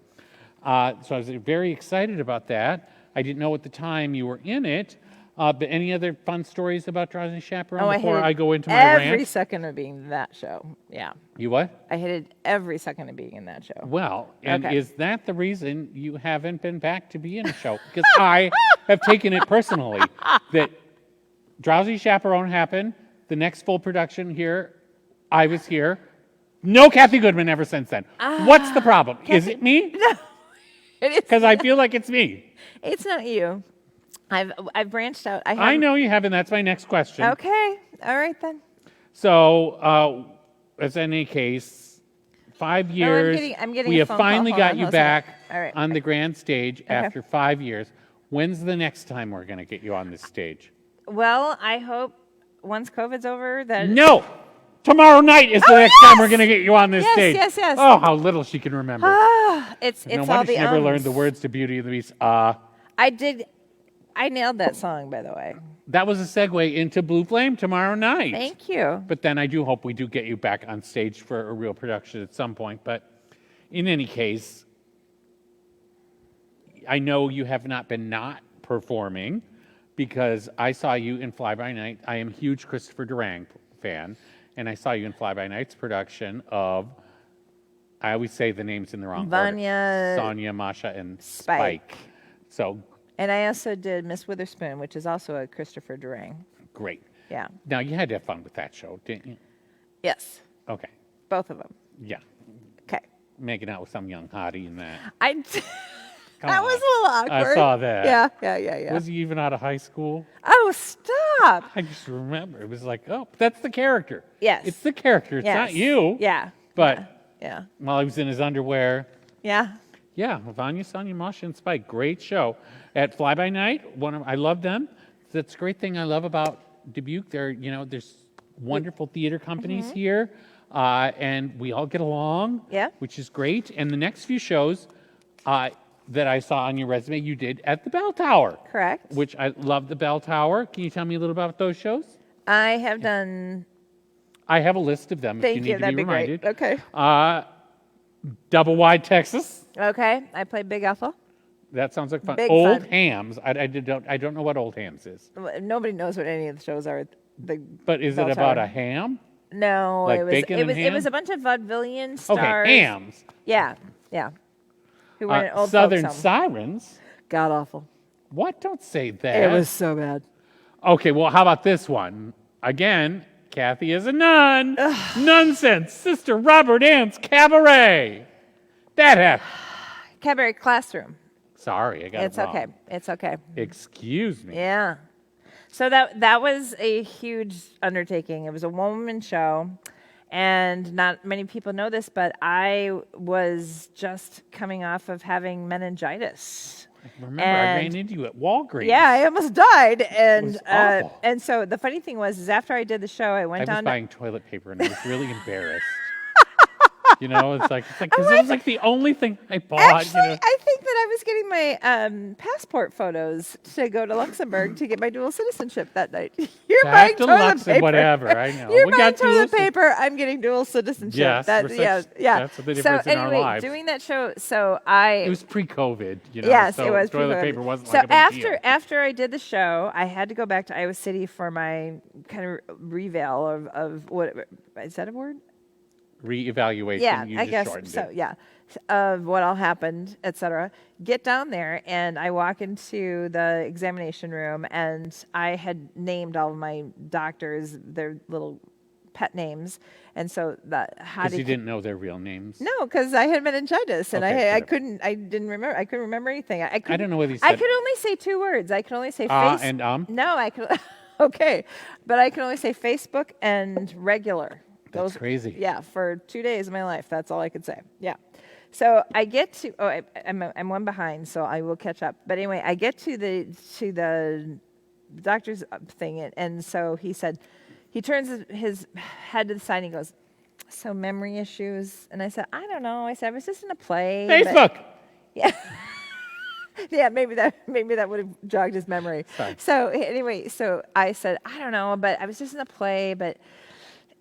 So I was very excited about that. I didn't know at the time you were in it. But any other fun stories about Drowsy Chaperone before I go into my rant? Every second of being in that show. Yeah. You what? I hated every second of being in that show. Well, and Okay. is that the reason you haven't been back to be in a show? Because I have taken it personally that Drowsy Chaperone happened, the next full production here, I was here. No Cathy Goodman ever since then. What's the problem? Is it me? No. It is. Because I feel like it's me. It's not you. I've branched out. I know you haven't. That's my next question. Okay. All right then. So, as any case, 5 years, I'm getting we a have phone call. finally Hold got on, you hold on. back All right. on the grand stage after 5 years. When's the next time we're going to get you on this stage? Well, I hope once COVID's over that. No! Tomorrow night is the next time we're going to get you on this stage. Yes. Oh, how little she can remember. It's No all wonder the she never learned ums. the words to Beauty and the Beast. I did. I nailed that song, by the way. That was a segue into Blue Flame tomorrow night. Thank you. But then I do hope we do get you back on stage for a real production at some point. But in any case, I know you have not been not performing because I saw you in Fly By Night. I am a huge Christopher Durang fan, and I saw you in Fly By Night's production of, I always say the names in the wrong Vanya, order. Sonia, Masha, and Spike. So And I also did Miss Witherspoon, which is also a Christopher Durang. great. Yeah. Now, you had to have fun with that show, didn't you? Yes. Okay. Both of them. Yeah. Okay. Making out with some young hottie in that. That was a little awkward. I saw that. Yeah. Was he even out of high school? Oh, stop. I just remember. It was like, oh, that's the character. Yes. It's the character. It's not you. Yeah. But Yeah. while he was in his underwear. Yeah. Yeah, Vanya, Sonia, Masha, and Spike. Great show. At Fly By Night, I love them. That's a great thing I love about Dubuque. There's wonderful theater companies here, and we all get along, Yeah. which is great. And the next few shows that I saw on your resume, you did at the Bell Tower. Correct. Which I love the Bell Tower. Can you tell me a little about those shows? I have done. I have a list of them if Thank you you. need to That'd be be great. reminded. Okay. Double Wide Texas. Okay. I played Big Ethel. That sounds like fun. Big Old fun. Hams. I don't know what Old Hams is. Nobody knows what any of the shows are. But is Bell it about Tower. a ham? No, Like it was. bacon It and was. It ham? was a bunch of vaudevillian stars. Okay, hams. Yeah. Yeah. Who were in old Southern folks' home. Sirens. God awful. What? Don't say that. It was so bad. Okay, well, how about this one? Again, Cathy is a nun. Nonsense. Sister Robert Ann's Cabaret. That happened. Cabaret Classroom. Sorry, I got It's it wrong. okay. It's okay. Excuse me. Yeah. So that was a huge undertaking. It was a one-woman show, and not many people know this, but I was just coming off of having meningitis. Remember, I ran into you at Walgreens. Yeah, I almost died, and was awful. and so the funny thing was, after I did the show, I I went was down. buying toilet paper and I was really embarrassed. You know, it's like because it was like the only thing I bought. Actually, you know. I think that I was getting my passport photos to go to Luxembourg to get my dual citizenship that night. You're Back buying to toilet Lux and paper. whatever, I know. You're We buying got dual toilet ci- paper. I'm getting dual citizenship. Yes, we're such- yeah. that's the So difference in our anyway, lives. doing that show, so I. It was pre-COVID, you know. Yes, so it was. toilet pre-COVID. paper wasn't so like a big after deal. after I did the show, I had to go back to Iowa City for my kind of reveal of what is that a word? Reevaluation. Yeah, you I just guess shortened so. it. Yeah, of what all happened, etc. Get down there, and I walk into the examination room, and I had named all of my doctors their little pet names, and so that how Because did you didn't know their real names. no, because I had meningitis, and Okay, I sure. couldn't, I couldn't remember anything. I couldn't, don't know whether you I said- could only say two words. I could only say and No, I could. Okay, but I could only say Facebook and regular. That's crazy. Yeah, for 2 days of my life, that's all I could say. Yeah. So I get to. Oh, I'm one behind, so I will catch up. But anyway, I get to the doctor's thing, and so he said, he turns his head to the side and he goes, "So memory issues?" And I said, "I don't know." I said, "I was just in a play." but-" Facebook. Yeah. Yeah, maybe that would have jogged his memory. Sorry. So anyway, so I said, "I don't know, but I was just in a play, but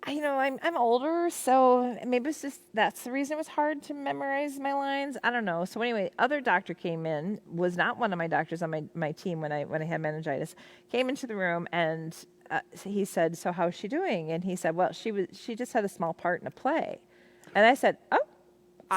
I'm older, so maybe it's just that's the reason it was hard to memorize my lines. I don't know." So anyway, other doctor came in, was not one of my doctors on my team when I had meningitis, came into the room and he said, "So how's she doing?" And he said, "Well, she just had a small part in a play." And I said, "Oh."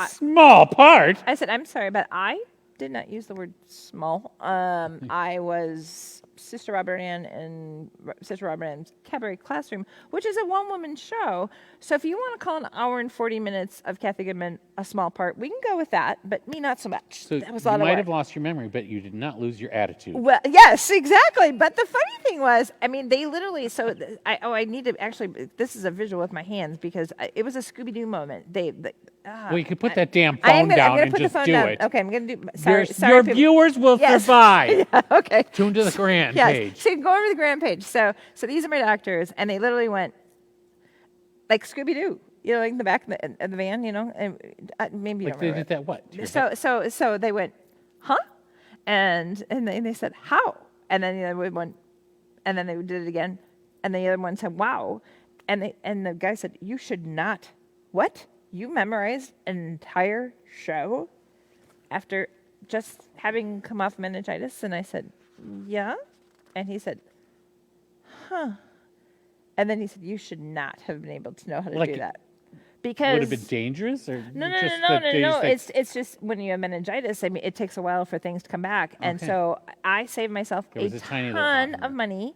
Small part. I said, "I'm sorry, but I did not use the word small. I was Sister Robert Ann and Sister Robert Ann's Cabaret Classroom, which is a one-woman show. So if you want to call an hour and 40 minutes of Cathy Goodman a small part, we can go with that, but me not so much." So That was a you lot of might work. have lost your memory, but you did not lose your attitude. Well, yes, exactly. But the funny thing was, I mean, they literally. So I need to actually. This is a visual with my hands because it was a Scooby-Doo moment. Well, you could put that damn I am phone gonna, down I'm gonna and put the just phone do down. it. Okay, I'm gonna do. Sorry, Your people. viewers will Yes. survive. Yeah, okay. Tune to the grand Yes. page. So you can go over to the grand page. So these are my doctors, and they literally went like Scooby Doo. You know, like in the back of the van. You know, and maybe you Like don't they remember did that what? it. So they went, "Huh?" And they said, "How?" And then the other one, and then they did it again, and the other one said, "Wow," and the guy said, "You should not. What? You memorized an entire show after just having come off meningitis?" And I said, "Yeah." And he said, "Huh." And then he said, "You should not have been able to know how to do that." Because Would have been dangerous, or no. Like, It's just when you have meningitis. I mean, it takes a while for things to come back, and Okay. so I saved myself It was a tiny little ton arm. of money.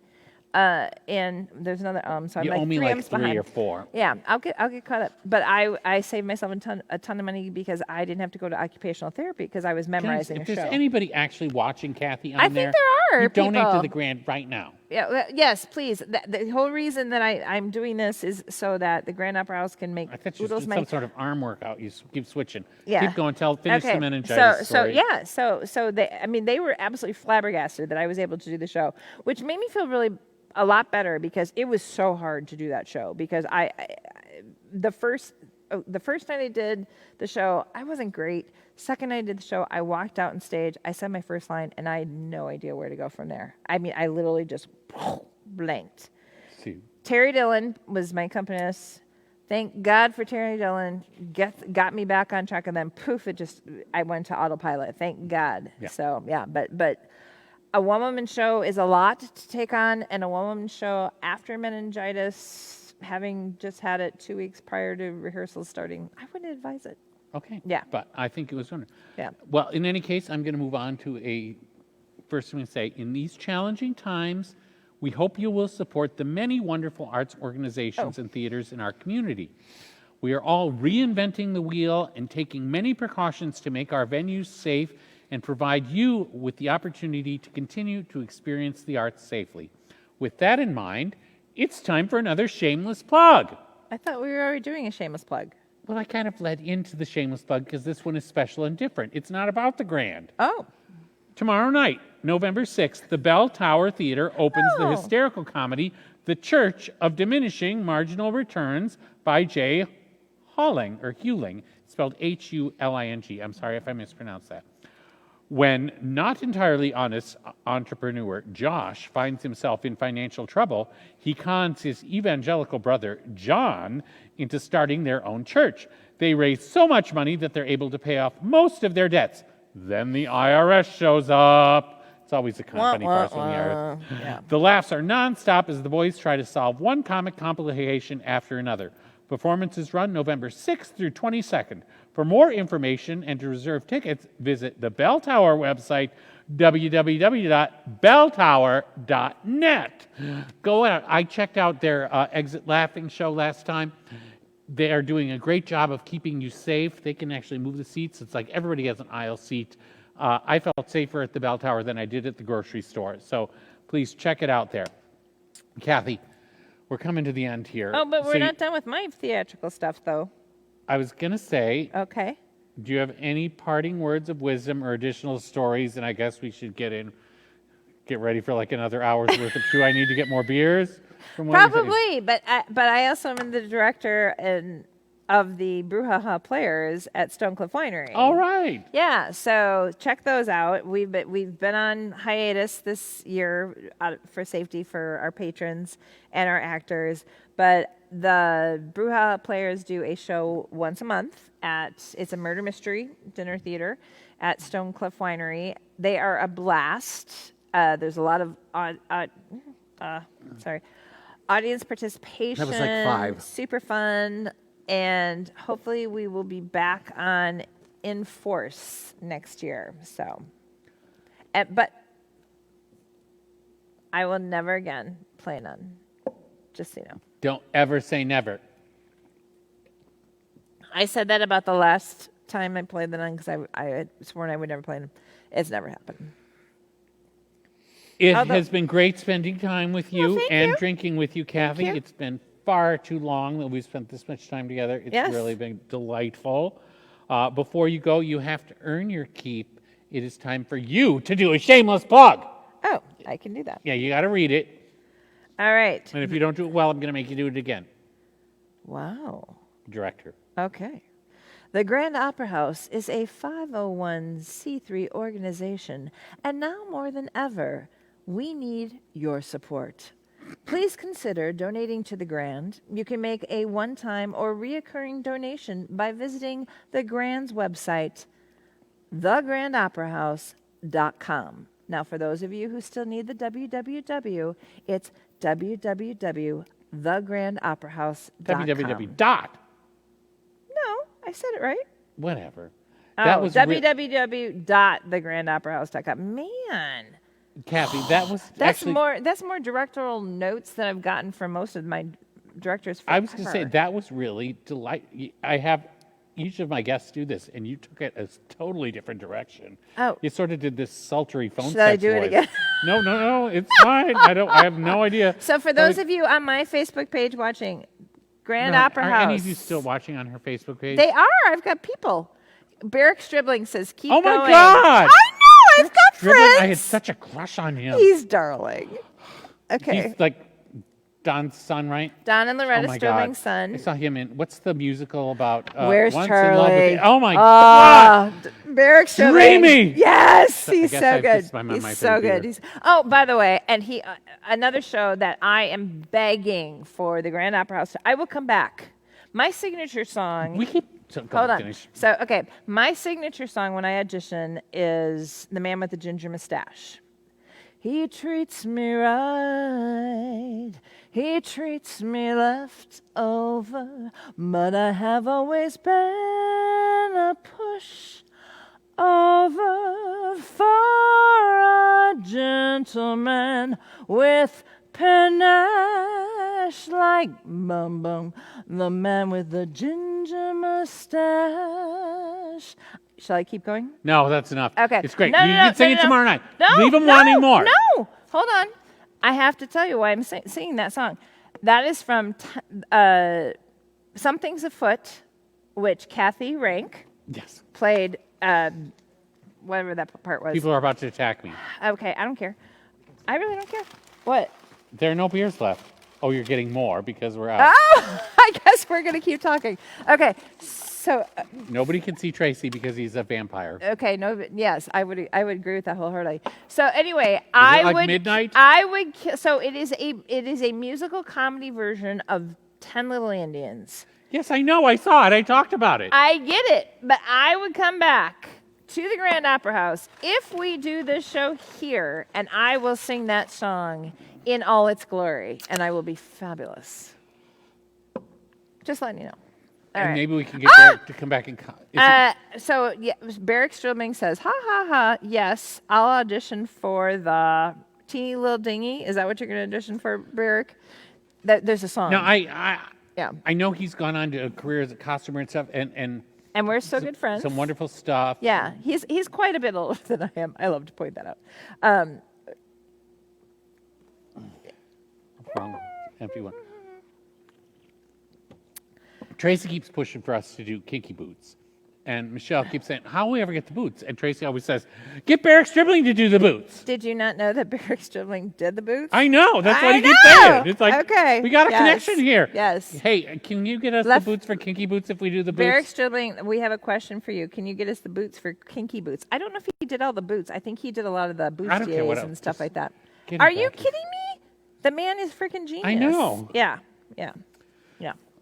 And there's another so I'm you like owe me 3 like M's 3 behind. or 4. Yeah, I'll get caught up. But I saved myself a ton of money because I didn't have to go to occupational therapy because I was memorizing If a there's show. anybody actually watching Cathy on I think there, there are you donate people. to the grant right now. Yeah, well, yes, please. The whole reason that I'm doing this is so that the Grand Opera House can make I thought you oodles did money. some sort of arm workout. You keep switching. Yeah. Keep going. Finish the Okay, meningitis story. so they, I mean, they were absolutely flabbergasted that I was able to do the show, which made me feel really a lot better because it was so hard to do that show because the first night I did the show, I wasn't great. Second night I did the show, I walked out on stage, I said my first line, and I had no idea where to go from there. I mean, I literally just blanked. See. Terry Dillon was my accompanist. Thank God for Terry Dillon. Got me back on track, and then poof, I went to autopilot. Thank God. Yeah. So yeah, but a one-woman show is a lot to take on, and a one-woman show after meningitis, having just had it 2 weeks prior to rehearsal starting, I wouldn't advise it. Okay. Yeah. But I think it was wonderful. Yeah. Well, in any case, I'm going to move on to first I'm going to say, in these challenging times, we hope you will support the many wonderful arts organizations and theaters in our community. We are all reinventing the wheel and taking many precautions to make our venues safe and provide you with the opportunity to continue to experience the arts safely. With that in mind, it's time for another shameless plug. I thought we were already doing a shameless plug. Well, I kind of led into the shameless plug because this one is special and different. It's not about the grand. Oh. Tomorrow night, November 6th, the Bell Tower Theater opens the hysterical comedy, The Church of Diminishing Marginal Returns by Jay Huling, spelled Huling. I'm sorry if I mispronounced that. When not entirely honest entrepreneur Josh finds himself in financial trouble, he cons his evangelical brother John into starting their own church. They raise so much money that they're able to pay off most of their debts. Then the IRS shows up. It's always a funny farce when the IRS. Yeah. The laughs are nonstop as the boys try to solve one comic complication after another. Performances run November 6th through 22nd. For more information and to reserve tickets, visit the Bell Tower website, www.belltower.net. Go out. I checked out their Exit Laughing show last time. They are doing a great job of keeping you safe. They can actually move the seats. It's like everybody has an aisle seat. I felt safer at the Bell Tower than I did at the grocery store. So please check it out there. Cathy, we're coming to the end here. Oh, but we're not done with my theatrical stuff, though. I was going to say, okay. Do you have any parting words of wisdom or additional stories? And I guess we should get ready for like another hour's worth of Do I need to get more beers? Probably, but I also am the director of the Brouhaha Players at Stonecliff Winery. All right. Yeah, so check those out. We've been on hiatus this year for safety for our patrons and our actors, but the Brouhaha Players do a show once a month it's a murder mystery dinner theater at Stonecliff Winery. They are a blast. There's a lot of audience participation. That was like 5. Super fun. And hopefully we will be back on in force next year. So, but I will never again play none. Just so you know. Don't ever say never. I said that about the last time I played the nun because I had sworn I would never play them. It's never happened. It has been great spending time with you and you. drinking with you, Cathy. It's been far too long that we've spent this much time together. It's really been delightful. Before you go, you have to earn your keep. It is time for you to do a shameless plug. Oh, I can do that. Yeah, you got to read it. All right. And if you don't do it well, I'm going to make you do it again. Wow. Director. Okay. The Grand Opera House is a 501c3 organization, and now more than ever, we need your support. Please consider donating to the Grand. You can make a one-time or reoccurring donation by visiting the Grand's website, thegrandoperahouse.com. Now, for those of you who still need the www, it's www.thegrandoperahouse.com. www. Dot. No, I said it right. Whatever. That was www.thegrandoperahouse.com. Man. Cathy, that was that's more directorial notes than I've gotten from most of my directors forever. I was going to say, that was really delightful. I have each of my guests do this, and you took it a totally different direction. Oh. You sort of did this sultry phone Should I sex do it voice. again? No, it's fine. I have no idea. So for those of you on my Facebook page watching, Grand Opera are House. any of you still watching on her Facebook page? They are. I've got people. Barrick Stribling says, keep going. Oh, my God. I know. I've got Dribbling, friends. I had such a crush on him. He's darling. Okay. He's like Don's son, right? Don and Loretta Oh my Sterling's God. son. I saw him in, what's the musical about? Where's Once Charlie? In Love with Oh my God. Barrick Sterling. Dreamy. Yes, I he's guess so I've good. just- my He's third so beer. good. Oh, by the way, and he another show that I am begging for the Grand Opera House. I will come back. My signature song. We keep, Hold on. finish. So, okay, my signature song when I audition is The Man with the Ginger Mustache. He treats me right, he treats me left over, but I have always been a push over for a gentleman with panache like Bum Bum, the man with the ginger mustache. Shall I keep going? No, that's enough. Okay. It's great. No, You no, can no, sing no, it no. tomorrow night. No, Leave them no, wanting more. No, hold on. I have to tell you why I'm singing that song. That is from Something's Afoot, which Cathy Rank Yes. played, whatever that part was. People are about to attack me. Okay, I don't care. I really don't care. What? There are no beers left. Oh, you're getting more because we're out. Oh, I guess we're going to keep talking. Okay, so Nobody can see Tracy because he's a vampire. okay, no, yes, I would agree with that wholeheartedly. So anyway, midnight? So it is a musical comedy version of 10 Little Indians. Yes, I know. I saw it. I talked about it. I get it, but I would come back to the Grand Opera House if we do this show here, and I will sing that song in all its glory, and I will be fabulous. Just letting you know. All and right. maybe we can get Derek to come back and... So yeah, Barrick Strobing says, ha ha ha, yes, I'll audition for the Teeny Little Dingy. Is that what you're going to audition for, Barrick? There's a song. No, Yeah. I know he's gone on to a career as a costumer and stuff, and And we're so good friends. some wonderful stuff. Yeah, he's quite a bit older than I am. I love to point that out. Wrong. Empty one. Tracy keeps pushing for us to do Kinky Boots. And Michelle keeps saying, how will we ever get the boots? And Tracy always says, get Barrick Stribling to do the boots. Did you not know that Barrick Stribling did the boots? I know. That's what I he keeps know. saying. It's like, Okay. we got a Yes. connection here. Yes. Hey, can you get us Left- the boots for Kinky Boots if we do the boots? Barrick Stribling, we have a question for you. Can you get us the boots for Kinky Boots? I don't know if he did all the boots. I think he did a lot of the I don't care what bustiers and else. stuff Just like that. get him Are you back. kidding me? The man is freaking genius. I know. Yeah.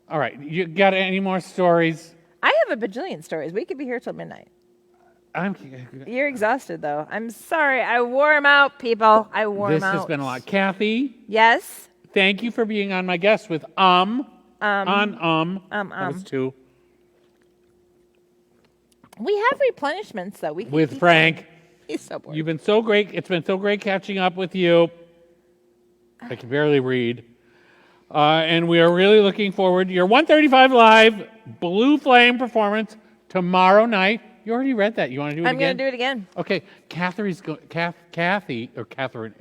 All right. You got any more stories? I have a bajillion stories. We could be here till midnight. I'm, You're exhausted, though. I'm sorry. I wore him out, people. I wore him this out. has been a lot. Kathy, Yes? thank you for being on my guest with That was two. We have replenishments, though. We can With keep- Frank. He's so bored. You've been so great. It's been so great catching up with you. I can barely read. And we are really looking forward to your 1:35 Live Blue Flame performance tomorrow night. You already read that. You want to do it I'm again? going to do it again. Okay. Catherine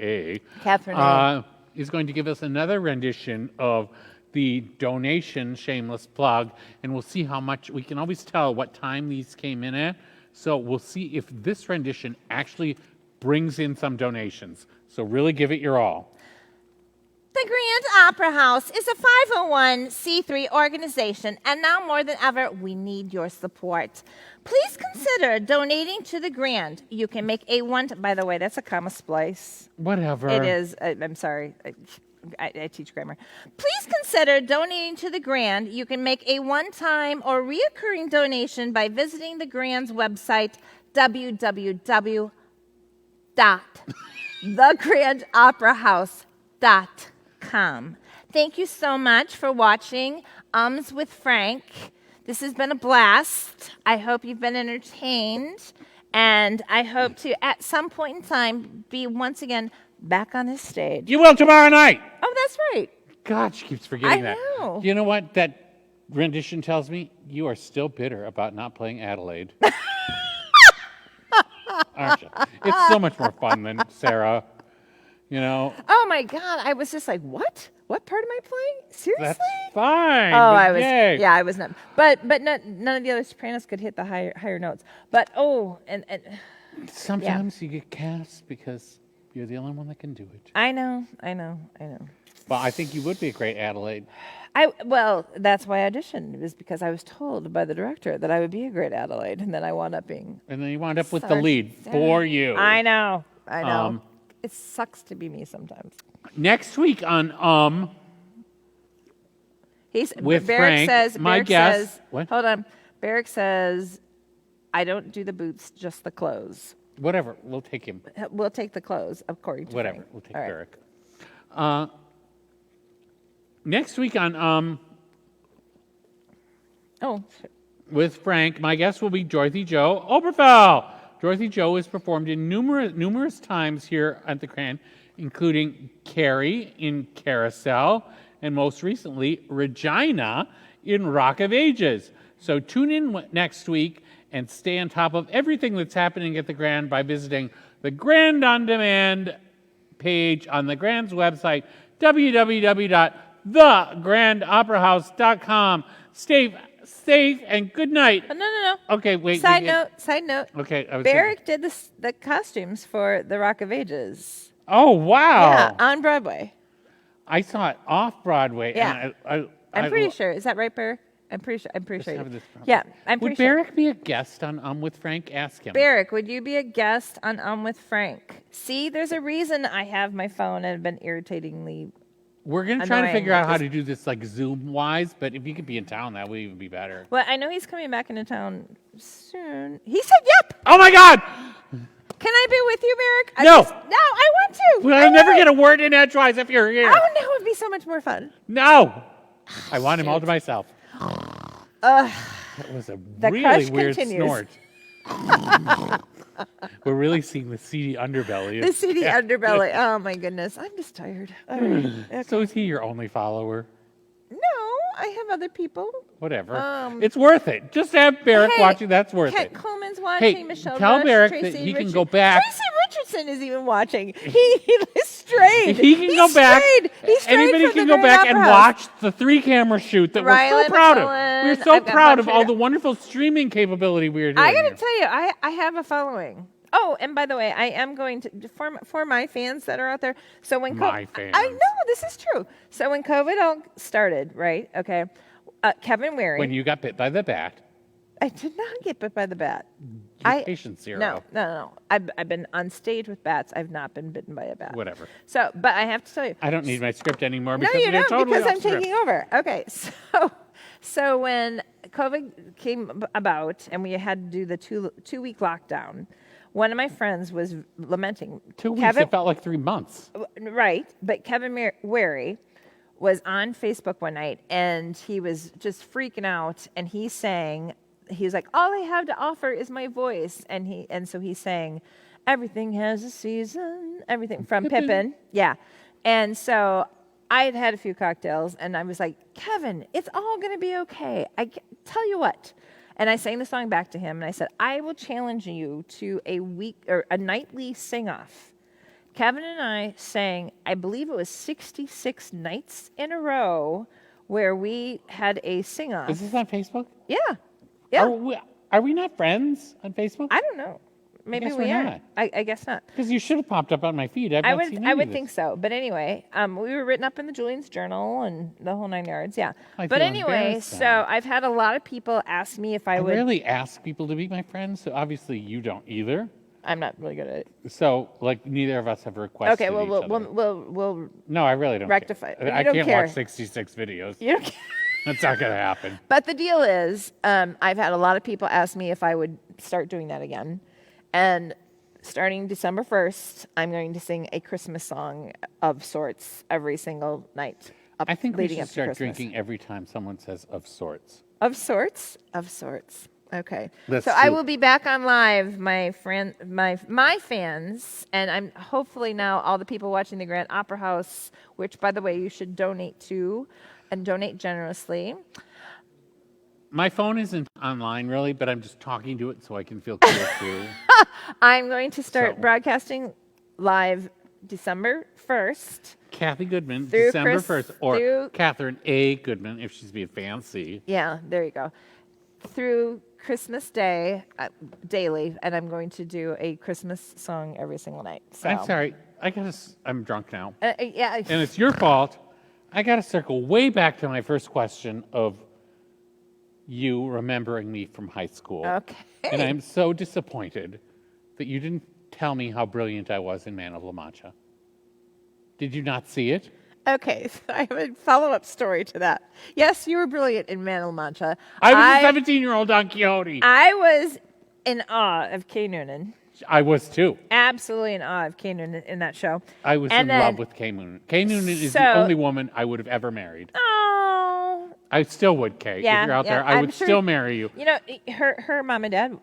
A. Catherine A. Is going to give us another rendition of the donation Shameless plug, and we'll see how much. We can always tell what time these came in at, so we'll see if this rendition actually brings in some donations. So really give it your all. The Grand Opera House is a 501c3 organization, and now more than ever, we need your support. Please consider donating to the Grand. You can make a By the way, that's a comma splice. Whatever. It is. I'm sorry. I teach grammar. Please consider donating to the Grand. You can make a one-time or reoccurring donation by visiting the Grand's website, www.thegrandoperahouse.com. Thank you so much for watching Umms with Frank. This has been a blast. I hope you've been entertained, and I hope to, at some point in time, be once again Back on this stage. You will tomorrow night. Oh, that's right. God, she keeps forgetting I that. know. You know what that rendition tells me? You are still bitter about not playing Adelaide. Aren't you? It's so much more fun than Sarah. You know, Oh my God! I was just like, what? What part am I playing? Seriously? that's fine. Oh, but I was. yay. Yeah, I was not. But none of the other sopranos could hit the higher notes. But and Sometimes you get cast because You're the only one that can do it. I know. Well, I think you would be a great Adelaide. Well, that's why I auditioned, was because I was told by the director that I would be a great Adelaide, and then I wound up being. And then you wound up with the lead for you. I know. It sucks to be me sometimes. Next week on with Barrick Frank, my guess. says, What? Hold on. Barrick says, I don't do the boots, just the clothes. Whatever, we'll take him. We'll take the clothes, according to Whatever, Frank. we'll take All right. Barrick. Next week on Oh, with Frank, my guest will be Dorothy Jo Oberfell. Dorothy Jo has performed in numerous times here at the Grand, including Carrie in Carousel, and most recently, Regina in Rock of Ages. So tune in next week and stay on top of everything that's happening at the Grand by visiting the Grand On Demand page on the Grand's website, www.thegrandoperahouse.com. Stay safe and good night. No. Okay, wait. Side note. Okay. Barrick did the costumes for the Rock of Ages. Oh, wow. Yeah, on Broadway. I saw it off Broadway. Yeah. And I'm pretty sure. Is that right, Barrick? I'm pretty sure. Yeah, I'm pretty Would sure. Barrick be a guest on with Frank? Ask him. Barrick, would you be a guest on with Frank? See, there's a reason I have my phone and have been irritatingly. We're going to try to annoying figure out how with to do this like Zoom-wise, but if you could be in town, that would even be better. Well, I know he's coming back into town soon. He said, "Yep." Oh, my God! Can I be with you, Barrick? No. No, I want to. We'll never get a word in edgewise if you're here. Oh no, it'd be so much more fun. No! I want him all to myself. That was a really crush weird continues. snort. We're really seeing the seedy underbelly. The seedy underbelly. Oh my goodness, I'm just tired. All right. Okay. So is he your only follower? No, I have other people. Whatever. It's worth it. Just to have Barrick watching, that's worth Kent it. Coleman's watching. Hey, Michelle tell Rush, Barrick Tracy that he can Richard- go back. Tracy Richardson is even watching. He strayed. He can go back. He strayed Anybody from can the go Grand back and Opera House. watch the 3-camera shoot that we're Rylan so proud of. McClain, We're so I've got proud of Buncher- all the wonderful streaming capability we're doing. I got to here. tell you, I have a following. Oh, and by the way, I am going to for my fans that are out there. So when My fans. I know this is true. So when COVID all started, right? Okay, Kevin Weary. When you got bit by the bat, I did not get bit by the bat. patient zero. No. I've been on stage with bats. I've not been bitten by a bat. Whatever. So, but I have to tell you. I don't need my script anymore No, because you we're don't, totally because off I'm script. taking over. Okay, so when COVID came about and we had to do the two-week lockdown, one of my friends was lamenting. 2 weeks, Kevin, it felt like 3 months. right, but Kevin Wary was on Facebook one night and he was just freaking out and he was like, all I have to offer is my voice. And so he's saying, everything has a season, everything from Pippin. Yeah. And so I had a few cocktails and I was like, Kevin, it's all going to be okay. Tell you what. And I sang the song back to him and I said, I will challenge you to a nightly sing-off. Kevin and I sang, I believe it was 66 nights in a row where we had a sing-off. Is this on Facebook? Yeah. Yeah. Are we not friends on Facebook? I don't know. Maybe guess we we're are. not. I guess not. Because you should have popped up on my feed. I would think so. But anyway, we were written up in the Julian's Journal and the whole 9 yards. Yeah. I But feel anyway, embarrassed so now. I've had a lot of people ask me if I would. rarely ask people to be my friends, so obviously you don't either. I'm not really good at it. So, like, neither of us have requested Okay, well, each other. we'll No, I really don't rectify care. it. You I don't can't care. watch 66 videos. You don't care. That's not going to happen. But the deal is, I've had a lot of people ask me if I would start doing that again. And starting December 1st, I'm going to sing a Christmas song of sorts every single night. I think we leading should up to start Christmas. drinking every time someone says of sorts. Of sorts? Of sorts. Okay. Let's So I do- will be back on live, my fans, and I'm hopefully now all the people watching the Grand Opera House, which, by the way, you should donate to, and donate generously. My phone isn't online, really, but I'm just talking to it so I can feel cool, too. I'm going to start So- broadcasting live December 1st. Kathy Goodman, Through December Chris- 1st, or through- Catherine A. Goodman, if she's being fancy. Yeah, there you go. Through Christmas Day daily, and I'm going to do a Christmas song every single night. So. I'm sorry. I'm drunk now. Yeah. And it's your fault. I got to circle way back to my first question of you remembering me from high school. Okay. And I'm so disappointed that you didn't tell me how brilliant I was in Man of La Mancha. Did you not see it? Okay, so I have a follow-up story to that. Yes, you were brilliant in Man of La Mancha. I was a 17-year-old Don Quixote. I was in awe of Kay Noonan. I was too. Absolutely in awe of Kay Noonan in that show. I was in love with Kay Noonan. Kay Noonan is the only woman I would have ever married. Oh. I still would, Kay. Yeah, if you're out there, I I'm would sure- still marry you. You know, her mom and dad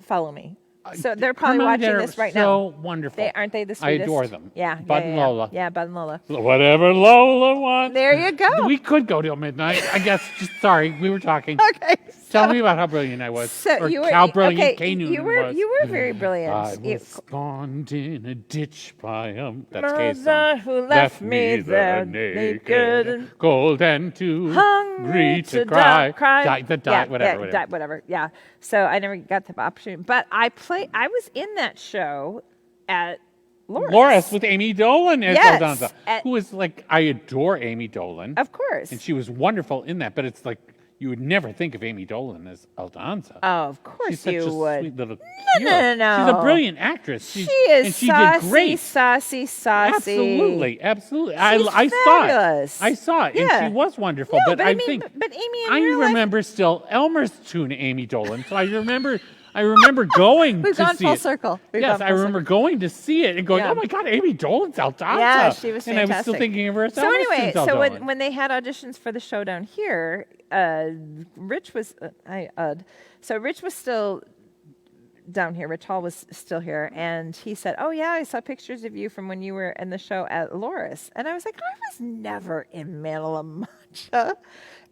follow me. So they're probably Her mom and watching dad are this right so now. wonderful. Aren't they the I sweetest? adore them. Yeah. Bud and Lola. Yeah, Bud and Lola. Whatever Lola wants. There you go. We could go till midnight. I guess. Just sorry, we were talking. Okay. Tell me about how brilliant I was. So or you were how brilliant okay, Kay Noonan was. You were very brilliant. I You- was spawned in a ditch by that's Kay's Mother song. who left me there naked, cold and too hungry to cry. cry. Whatever. Whatever. Yeah. So I never got the opportunity, but I was in that show at Loris with Amy Dolan as Yes, Aldonza, who is like, I adore Amy Dolan. Of course. And she was wonderful in that, but it's like, you would never think of Amy Dolan as Aldonza. Oh, of course She's such you a would. sweet little No. She's a brilliant actress. She is and she saucy, did great. saucy. Absolutely. She's I fabulous. saw it. I saw it, Yeah. and she was wonderful. No, but I I mean, think but Amy in I real life- remember still Elmer's tune Amy Dolan. So I remember going We've to gone see full it. circle. We've Yes, gone I full remember going to see it and going, Yeah. "Oh my God, Amy Dolan's Aldonza!" Yeah, she was And I was still fantastic. thinking of her as So Elmer's anyway, tune's so Dolan. when they had auditions for the show down here, Rich was Rich was still down here. Rich Hall was still here, and he said, "Oh yeah, I saw pictures of you from when you were in the show at Loris." And I was like, "I was never in Man of La Mancha,"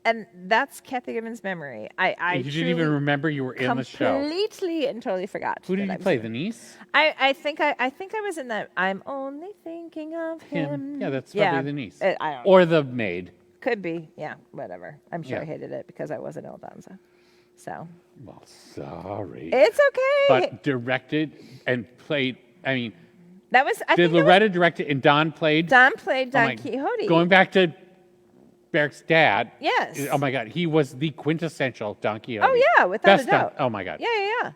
and that's Cathy Goodman's memory. I you didn't even remember you were in the show. Completely and totally forgot. Who did that you I was play? in The niece? I think I was in that. I'm only thinking of him. Yeah, that's probably the niece. I don't know. Or the maid. Could be. Yeah, whatever. I'm sure I Yeah. hated it because I wasn't Aldonza. So Well, sorry. it's okay. But directed and played, I mean, that was. I did think Loretta direct it and Don played? Don played Oh Don my- Quixote. Going back to Beric's dad. Yes. Oh my God, he was the quintessential Don Quixote. Oh yeah, without Best a doubt. Oh my God.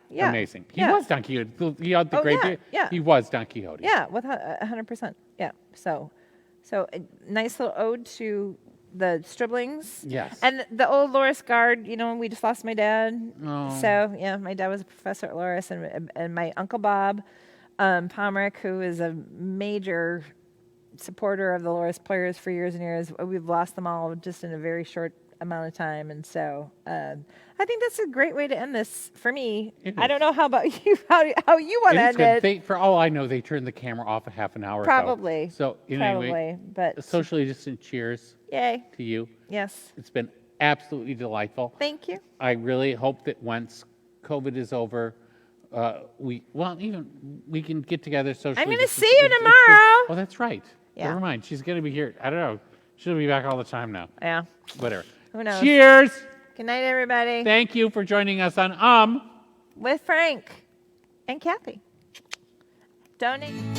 Yeah. Amazing. He Yeah. was Don Quixote. He had the Oh, great. yeah, yeah. He was Don Quixote. Yeah, with 100%. Yeah. So a nice little ode to the Striblings. Yes. And the old Loris Guard, we just lost my dad. Oh. So, yeah, my dad was a professor at Loris, and my Uncle Bob Pomerick, who is a major supporter of the Loris players for years and years. We've lost them all just in a very short amount of time. And so I think that's a great way to end this for me. It I is. don't know how about you, how you want It to is end good. it. They, for all I know, they turned the camera off a half an hour Probably. ago. So, Probably. anyway, But socially distant cheers yay. to you. Yes. It's been absolutely delightful. Thank you. I really hope that once COVID is over, we can get together socially. I'm gonna distant- see you it's- tomorrow. Oh, that's right. Yeah. Never mind. She's going to be here. I don't know. She'll be back all the time now. Yeah. Whatever. Who knows? Cheers. Good night, everybody. Thank you for joining us on With Frank and Cathy. Donate.